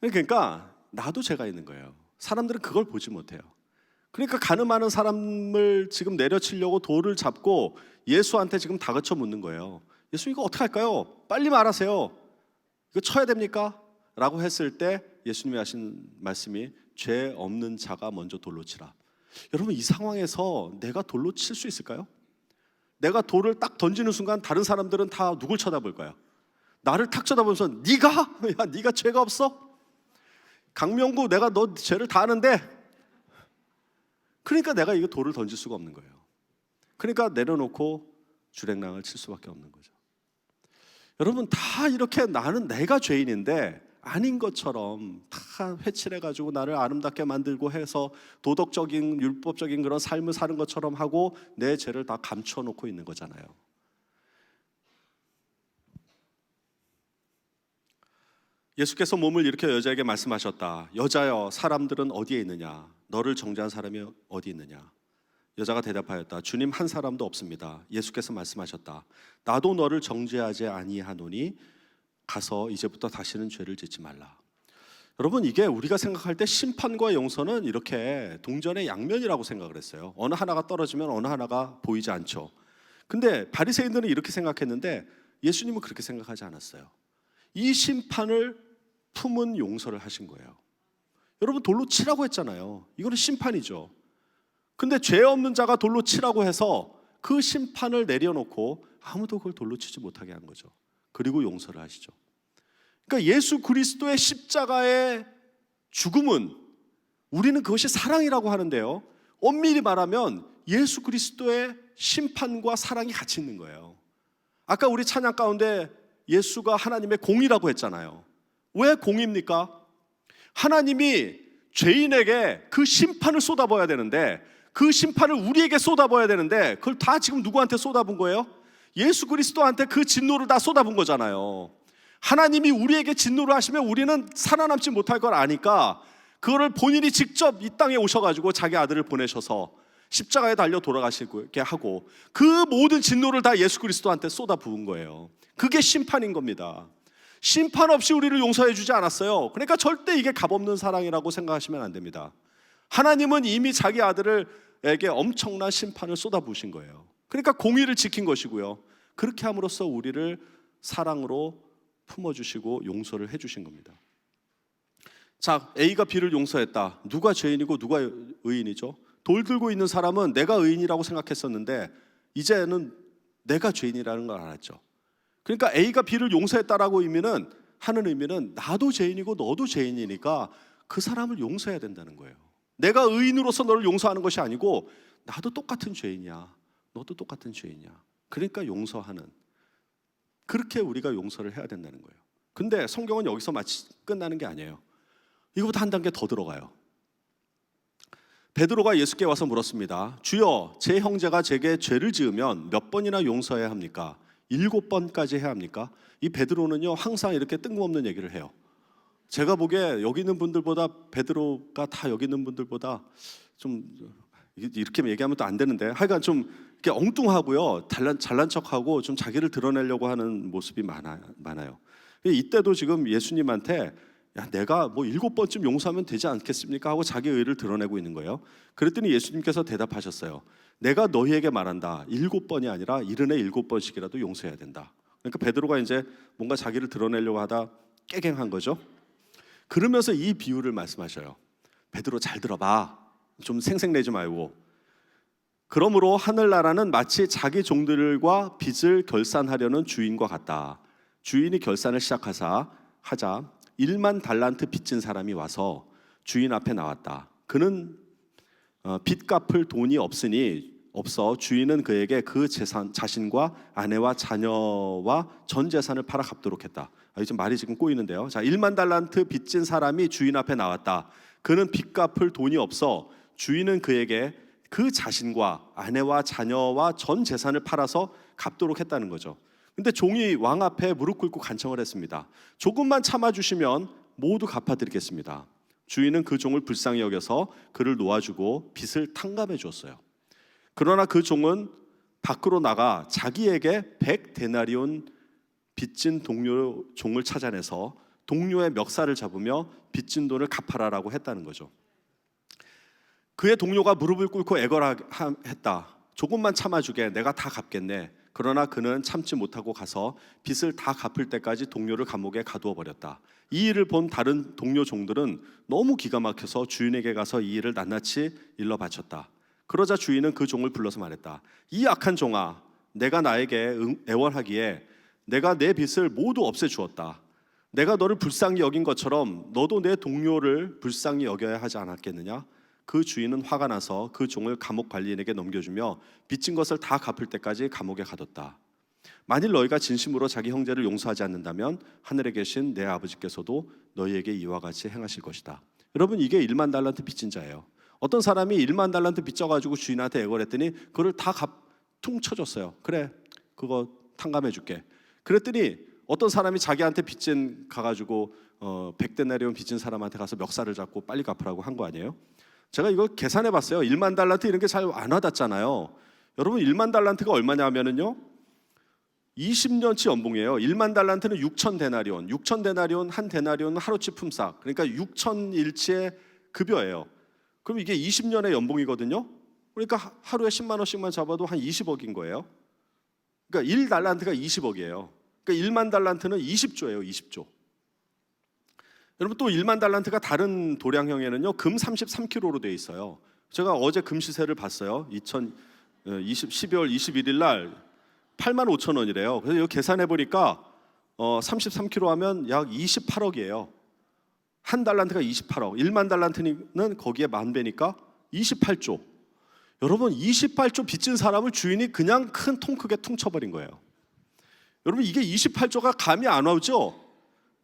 그러니까 나도 죄가 있는 거예요. 사람들은 그걸 보지 못해요. 그러니까 가늠하는 사람을 지금 내려치려고 돌을 잡고 예수한테 지금 다그쳐 묻는 거예요. 예수, 이거 어떻게 할까요? 빨리 말하세요. 이거 쳐야 됩니까? 라고 했을 때 예수님이 하신 말씀이 죄 없는 자가 먼저 돌로 치라. 여러분, 이 상황에서 내가 돌로 칠 수 있을까요? 내가 돌을 딱 던지는 순간 다른 사람들은 다 누굴 쳐다볼까요? 나를 탁 쳐다보면서 네가? 야, 네가 죄가 없어? 강명구, 내가 너 죄를 다 아는데. 그러니까 내가 이거 돌을 던질 수가 없는 거예요. 그러니까 내려놓고 주랭랑을 칠 수밖에 없는 거죠. 여러분, 다 이렇게 나는 내가 죄인인데 아닌 것처럼 다 회칠해가지고 나를 아름답게 만들고 해서 도덕적인 율법적인 그런 삶을 사는 것처럼 하고 내 죄를 다 감춰놓고 있는 거잖아요. 예수께서 몸을 일으켜 여자에게 말씀하셨다. 여자여, 사람들은 어디에 있느냐? 너를 정죄한 사람이 어디 있느냐? 여자가 대답하였다. 주님, 한 사람도 없습니다. 예수께서 말씀하셨다. 나도 너를 정죄하지 아니하노니 가서 이제부터 다시는 죄를 짓지 말라. 여러분, 이게 우리가 생각할 때 심판과 용서는 이렇게 동전의 양면이라고 생각을 했어요. 어느 하나가 떨어지면 어느 하나가 보이지 않죠. 근데 바리새인들은 이렇게 생각했는데 예수님은 그렇게 생각하지 않았어요. 이 심판을 품은 용서를 하신 거예요. 여러분, 돌로 치라고 했잖아요. 이거는 심판이죠. 근데 죄 없는 자가 돌로 치라고 해서 그 심판을 내려놓고 아무도 그걸 돌로 치지 못하게 한 거죠. 그리고 용서를 하시죠. 그러니까 예수 그리스도의 십자가의 죽음은, 우리는 그것이 사랑이라고 하는데요, 엄밀히 말하면 예수 그리스도의 심판과 사랑이 같이 있는 거예요. 아까 우리 찬양 가운데 예수가 하나님의 공이라고 했잖아요. 왜 공입니까? 하나님이 죄인에게 그 심판을 쏟아부어야 되는데, 그 심판을 우리에게 쏟아부어야 되는데 그걸 다 지금 누구한테 쏟아부은 거예요? 예수 그리스도한테 그 진노를 다 쏟아부은 거잖아요. 하나님이 우리에게 진노를 하시면 우리는 살아남지 못할 걸 아니까 그거를 본인이 직접 이 땅에 오셔가지고 자기 아들을 보내셔서 십자가에 달려 돌아가시게 하고 그 모든 진노를 다 예수 그리스도한테 쏟아부은 거예요. 그게 심판인 겁니다. 심판 없이 우리를 용서해 주지 않았어요. 그러니까 절대 이게 값없는 사랑이라고 생각하시면 안 됩니다. 하나님은 이미 자기 아들에게 엄청난 심판을 쏟아부으신 거예요. 그러니까 공의를 지킨 것이고요, 그렇게 함으로써 우리를 사랑으로 품어주시고 용서를 해주신 겁니다. 자, A가 B를 용서했다. 누가 죄인이고 누가 의인이죠? 돌 들고 있는 사람은 내가 의인이라고 생각했었는데 이제는 내가 죄인이라는 걸 알았죠. 그러니까 A가 B를 용서했다라고 하는 의미는 나도 죄인이고 너도 죄인이니까 그 사람을 용서해야 된다는 거예요. 내가 의인으로서 너를 용서하는 것이 아니고 나도 똑같은 죄인이야, 너도 똑같은 죄인이야. 그러니까 용서하는, 그렇게 우리가 용서를 해야 된다는 거예요. 근데 성경은 여기서 마치 끝나는 게 아니에요. 이거보다 한 단계 더 들어가요. 베드로가 예수께 와서 물었습니다. 주여, 제 형제가 제게 죄를 지으면 몇 번이나 용서해야 합니까? 7번까지 해야 합니까? 이 베드로는요, 항상 이렇게 뜬금없는 얘기를 해요. 제가 보기에 여기 있는 분들보다, 베드로가 다 여기 있는 분들보다 좀, 이렇게 얘기하면 또 안 되는데, 하여간 좀 이렇게 엉뚱하고요, 잘난 척하고 좀 자기를 드러내려고 하는 모습이 많아요. 이때도 지금 예수님한테 야, 내가 뭐 7번쯤 용서하면 되지 않겠습니까? 하고 자기 의를 드러내고 있는 거예요. 그랬더니 예수님께서 대답하셨어요. 내가 너희에게 말한다. 7번이 아니라 77번씩이라도 용서해야 된다. 그러니까 베드로가 이제 뭔가 자기를 드러내려고 하다 깨갱한 거죠. 그러면서 이 비유를 말씀하셔요. 베드로, 잘 들어봐. 좀 생색내지 말고. 그러므로 하늘나라는 마치 자기 종들과 빚을 결산하려는 주인과 같다. 주인이 결산을 시작하자 1만 달란트 빚진 사람이 와서 주인 앞에 나왔다. 그는 빚 갚을 돈이 없어 주인은 그에게 그 재산, 자신과 아내와 자녀와 전 재산을 팔아 갚도록 했다. 이제 말이 지금 꼬이는데요. 자, 1만 달란트 빚진 사람이 주인 앞에 나왔다. 그는 빚 갚을 돈이 없어 주인은 그에게 그 자신과 아내와 자녀와 전 재산을 팔아서 갚도록 했다는 거죠. 근데 종이 왕 앞에 무릎 꿇고 간청을 했습니다. 조금만 참아주시면 모두 갚아드리겠습니다. 주인은 그 종을 불쌍히 여겨서 그를 놓아주고 빚을 탕감해 주었어요. 그러나 그 종은 밖으로 나가 자기에게 100데나리온 빚진 동료 종을 찾아내서 동료의 멱살을 잡으며 빚진 돈을 갚아라라고 했다는 거죠. 그의 동료가 무릎을 꿇고 애걸했다. 조금만 참아주게, 내가 다 갚겠네. 그러나 그는 참지 못하고 가서 빚을 다 갚을 때까지 동료를 감옥에 가두어 버렸다. 이 일을 본 다른 동료 종들은 너무 기가 막혀서 주인에게 가서 이 일을 낱낱이 일러 바쳤다. 그러자 주인은 그 종을 불러서 말했다. 이 악한 종아, 내가 나에게 애원하기에 내가 내 빚을 모두 없애주었다. 내가 너를 불쌍히 여긴 것처럼 너도 내 동료를 불쌍히 여겨야 하지 않았겠느냐? 그 주인은 화가 나서 그 종을 감옥 관리인에게 넘겨주며 빚진 것을 다 갚을 때까지 감옥에 가뒀다. 만일 너희가 진심으로 자기 형제를 용서하지 않는다면 하늘에 계신 내 아버지께서도 너희에게 이와 같이 행하실 것이다. 여러분, 이게 1만 달란트 빚진 자예요. 어떤 사람이 1만 달란트 빚져가지고 주인한테 애걸했더니 그걸 다 퉁쳐줬어요. 그래, 그거 탕감해 줄게. 그랬더니 어떤 사람이 자기한테 빚진 가가지고 100데나리온 빚진 사람한테 가서 멱살을 잡고 빨리 갚으라고 한 거 아니에요? 제가 이걸 계산해 봤어요. 1만 달란트 이런 게 잘 안 와닿잖아요. 여러분, 1만 달란트가 얼마냐 하면은요, 20년치 연봉이에요. 1만 달란트는 6천 데나리온. 6천 데나리온, 한 데나리온은 하루치 품삯. 그러니까 6천 일치의 급여예요. 그럼 이게 20년의 연봉이거든요. 그러니까 하루에 10만 원씩만 잡아도 한 20억인 거예요. 그러니까 1달란트가 20억이에요. 그러니까 1만 달란트는 20조예요. 20조. 여러분, 또 1만 달란트가 다른 도량형에는요, 금 33kg로 되어 있어요. 제가 어제 금 시세를 봤어요. 12월 21일 날 8만 5천 원이래요. 그래서 이거 계산해 보니까 33kg 하면 약 28억이에요. 한 달란트가 28억. 1만 달란트는 거기에 만 배니까 28조. 여러분, 28조 빚진 사람을 주인이 그냥 큰 통 크게 퉁쳐버린 거예요. 여러분, 이게 28조가 감이 안 오죠?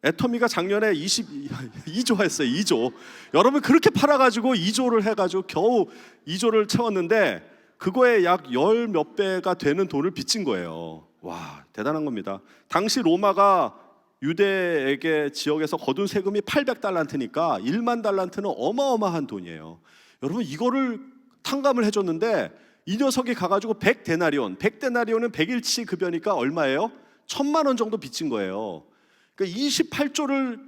애터미가 작년에 22조 했어요. 2조. 여러분, 그렇게 팔아가지고 2조를 해가지고 겨우 2조를 채웠는데 그거에 약 10 몇 배가 되는 돈을 빚진 거예요. 와, 대단한 겁니다. 당시 로마가 유대에게 지역에서 거둔 세금이 800달란트니까 1만 달란트는 어마어마한 돈이에요. 여러분, 이거를 탕감을 해줬는데 이 녀석이 가가지고 100데나리온, 100데나리온은 100일치 급여니까 얼마예요? 1,000만 원 정도 빚진 거예요. 그러니까 28조를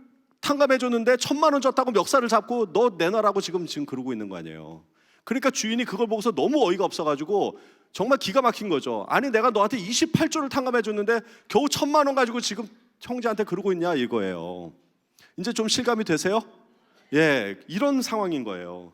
탕감해줬는데 1,000만 원 줬다고 멱살을 잡고 너 내놔라고 지금 그러고 있는 거 아니에요. 그러니까 주인이 그걸 보고서 너무 어이가 없어가지고 정말 기가 막힌 거죠. 아니, 내가 너한테 28조를 탕감해줬는데 겨우 1,000만 원 가지고 지금 형제한테 그러고 있냐 이거예요. 이제 좀 실감이 되세요? 예, 이런 상황인 거예요.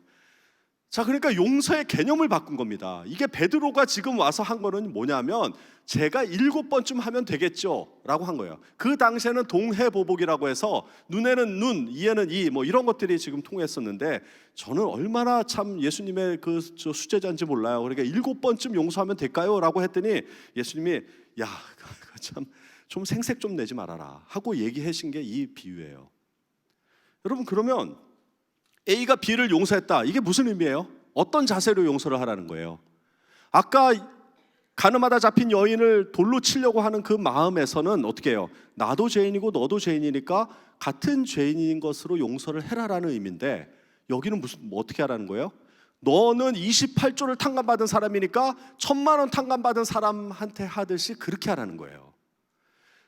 자, 그러니까 용서의 개념을 바꾼 겁니다. 이게 베드로가 지금 와서 한 거는 뭐냐면 제가 7번쯤 하면 되겠죠 라고 한 거예요. 그 당시에는 동해보복이라고 해서 눈에는 눈, 이에는 이, 뭐 이런 것들이 지금 통했었는데 저는 얼마나 참 예수님의 그 수제자인지 몰라요. 그러니까 7번쯤 용서하면 될까요? 라고 했더니 예수님이 야, 참 좀 생색 좀 내지 말아라 하고 얘기하신 게 이 비유예요. 여러분, 그러면 A가 B를 용서했다. 이게 무슨 의미예요? 어떤 자세로 용서를 하라는 거예요? 아까 가늠하다 잡힌 여인을 돌로 치려고 하는 그 마음에서는 어떻게 해요? 나도 죄인이고 너도 죄인이니까 같은 죄인인 것으로 용서를 해라라는 의미인데 여기는 뭐 어떻게 하라는 거예요? 너는 28조를 탕감받은 사람이니까 1,000만 원 탕감받은 사람한테 하듯이 그렇게 하라는 거예요.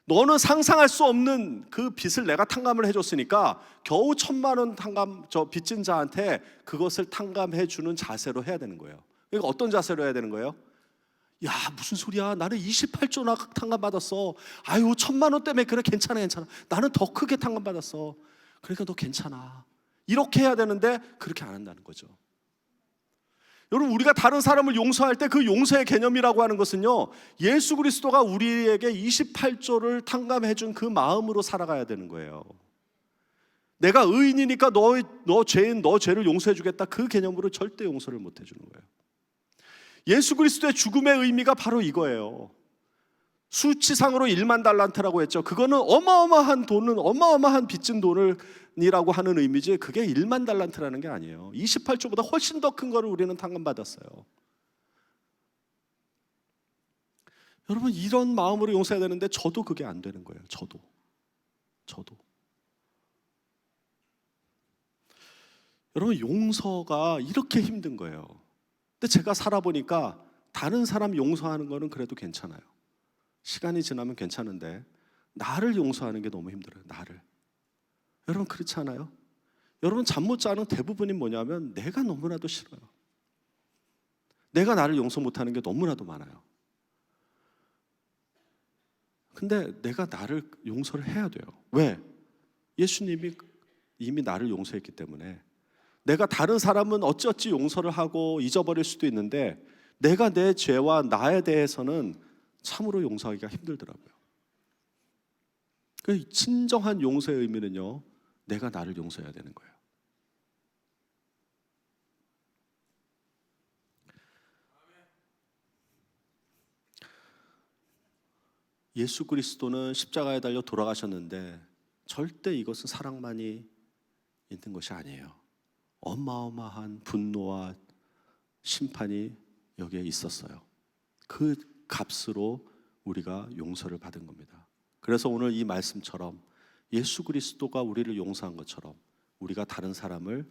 너는 상상할 수 없는 그 빚을 내가 탕감을 해줬으니까 겨우 1,000만 원 빚진 자한테 그것을 탕감해 주는 자세로 해야 되는 거예요. 그러니까 어떤 자세로 해야 되는 거예요? 야, 무슨 소리야? 나는 28조나 탕감받았어. 아유, 1,000만 원 때문에 그래, 괜찮아. 나는 더 크게 탕감받았어. 그러니까 너 괜찮아. 이렇게 해야 되는데 그렇게 안 한다는 거죠. 여러분, 우리가 다른 사람을 용서할 때 그 용서의 개념이라고 하는 것은요, 예수 그리스도가 우리에게 28조를 탕감해 준 그 마음으로 살아가야 되는 거예요. 내가 의인이니까 너 죄를 용서해 주겠다, 그 개념으로 절대 용서를 못 해주는 거예요. 예수 그리스도의 죽음의 의미가 바로 이거예요. 수치상으로 1만 달란트라고 했죠. 그거는 어마어마한 돈은 어마어마한 빚진 돈이라고 하는 의미지 그게 1만 달란트라는 게 아니에요. 28조보다 훨씬 더 큰 거를 우리는 탕감받았어요. 여러분, 이런 마음으로 용서해야 되는데 저도 그게 안 되는 거예요. 저도 여러분, 용서가 이렇게 힘든 거예요. 근데 제가 살아보니까 다른 사람 용서하는 거는 그래도 괜찮아요. 시간이 지나면 괜찮은데 나를 용서하는 게 너무 힘들어요. 나를. 여러분, 그렇지 않아요? 여러분, 잠 못 자는 대부분이 뭐냐면 내가 너무나도 싫어요. 내가 나를 용서 못하는 게 너무나도 많아요. 근데 내가 나를 용서를 해야 돼요. 왜? 예수님이 이미 나를 용서했기 때문에. 내가 다른 사람은 어찌어찌 용서를 하고 잊어버릴 수도 있는데 내가 내 죄와 나에 대해서는 참으로 용서하기가 힘들더라고요. 그 진정한 용서의 의미는요, 내가 나를 용서해야 되는 거예요. 예수 그리스도는 십자가에 달려 돌아가셨는데 절대 이것은 사랑만이 있는 것이 아니에요. 어마어마한 분노와 심판이 여기에 있었어요. 그 값으로 우리가 용서를 받은 겁니다. 그래서 오늘 이 말씀처럼 예수 그리스도가 우리를 용서한 것처럼 우리가 다른 사람을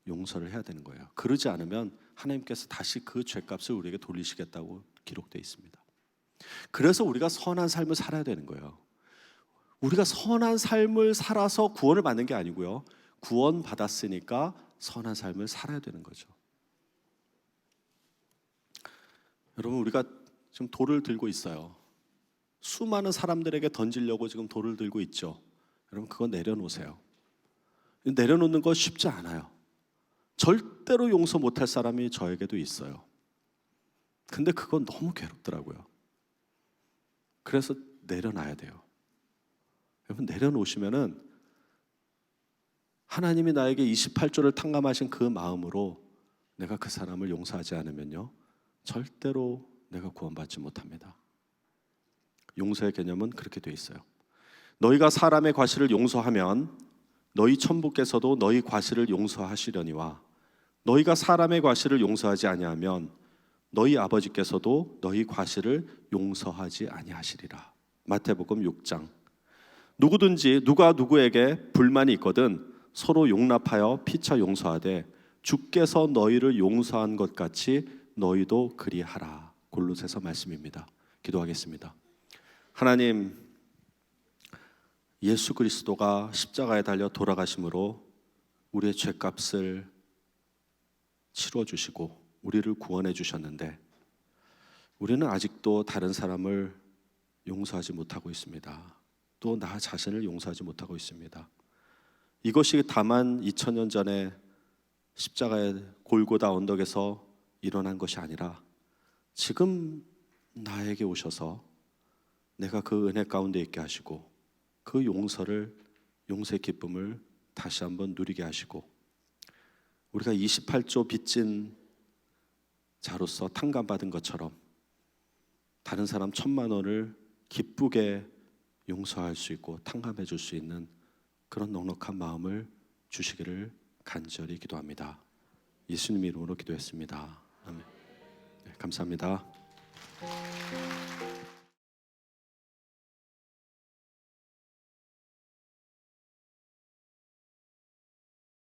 용서를 해야 되는 거예요. 그러지 않으면 하나님께서 다시 그 죄값을 우리에게 돌리시겠다고 기록되어 있습니다. 그래서 우리가 선한 삶을 살아야 되는 거예요. 우리가 선한 삶을 살아서 구원을 받는 게 아니고요, 구원 받았으니까 선한 삶을 살아야 되는 거죠. 여러분, 우리가 지금 돌을 들고 있어요. 수많은 사람들에게 던지려고 지금 돌을 들고 있죠. 여러분, 그거 내려놓으세요. 내려놓는 거 쉽지 않아요. 절대로 용서 못할 사람이 저에게도 있어요. 근데 그건 너무 괴롭더라고요. 그래서 내려놔야 돼요. 여러분, 내려놓으시면은 하나님이 나에게 28조를 탕감하신 그 마음으로 내가 그 사람을 용서하지 않으면요, 절대로 내가 구원받지 못합니다. 용서의 개념은 그렇게 돼 있어요. 너희가 사람의 과실을 용서하면 너희 천부께서도 너희 과실을 용서하시려니와 너희가 사람의 과실을 용서하지 아니하면 너희 아버지께서도 너희 과실을 용서하지 아니하시리라. 마태복음 6장. 누구든지 누가 누구에게 불만이 있거든 서로 용납하여 피차 용서하되 주께서 너희를 용서한 것 같이 너희도 그리하라. 골로새서 말씀입니다. 기도하겠습니다. 하나님, 예수 그리스도가 십자가에 달려 돌아가심으로 우리의 죄값을 치러 주시고 우리를 구원해 주셨는데 우리는 아직도 다른 사람을 용서하지 못하고 있습니다. 또 나 자신을 용서하지 못하고 있습니다. 이것이 다만 2000년 전에 십자가의 골고다 언덕에서 일어난 것이 아니라 지금 나에게 오셔서 내가 그 은혜 가운데 있게 하시고 그 용서의 기쁨을 다시 한번 누리게 하시고 우리가 28조 빚진 자로서 탕감받은 것처럼 다른 사람 1000만 원을 기쁘게 용서할 수 있고 탕감해 줄 수 있는 그런 넉넉한 마음을 주시기를 간절히 기도합니다. 예수님 이름으로 기도했습니다. 아멘. 네, 감사합니다.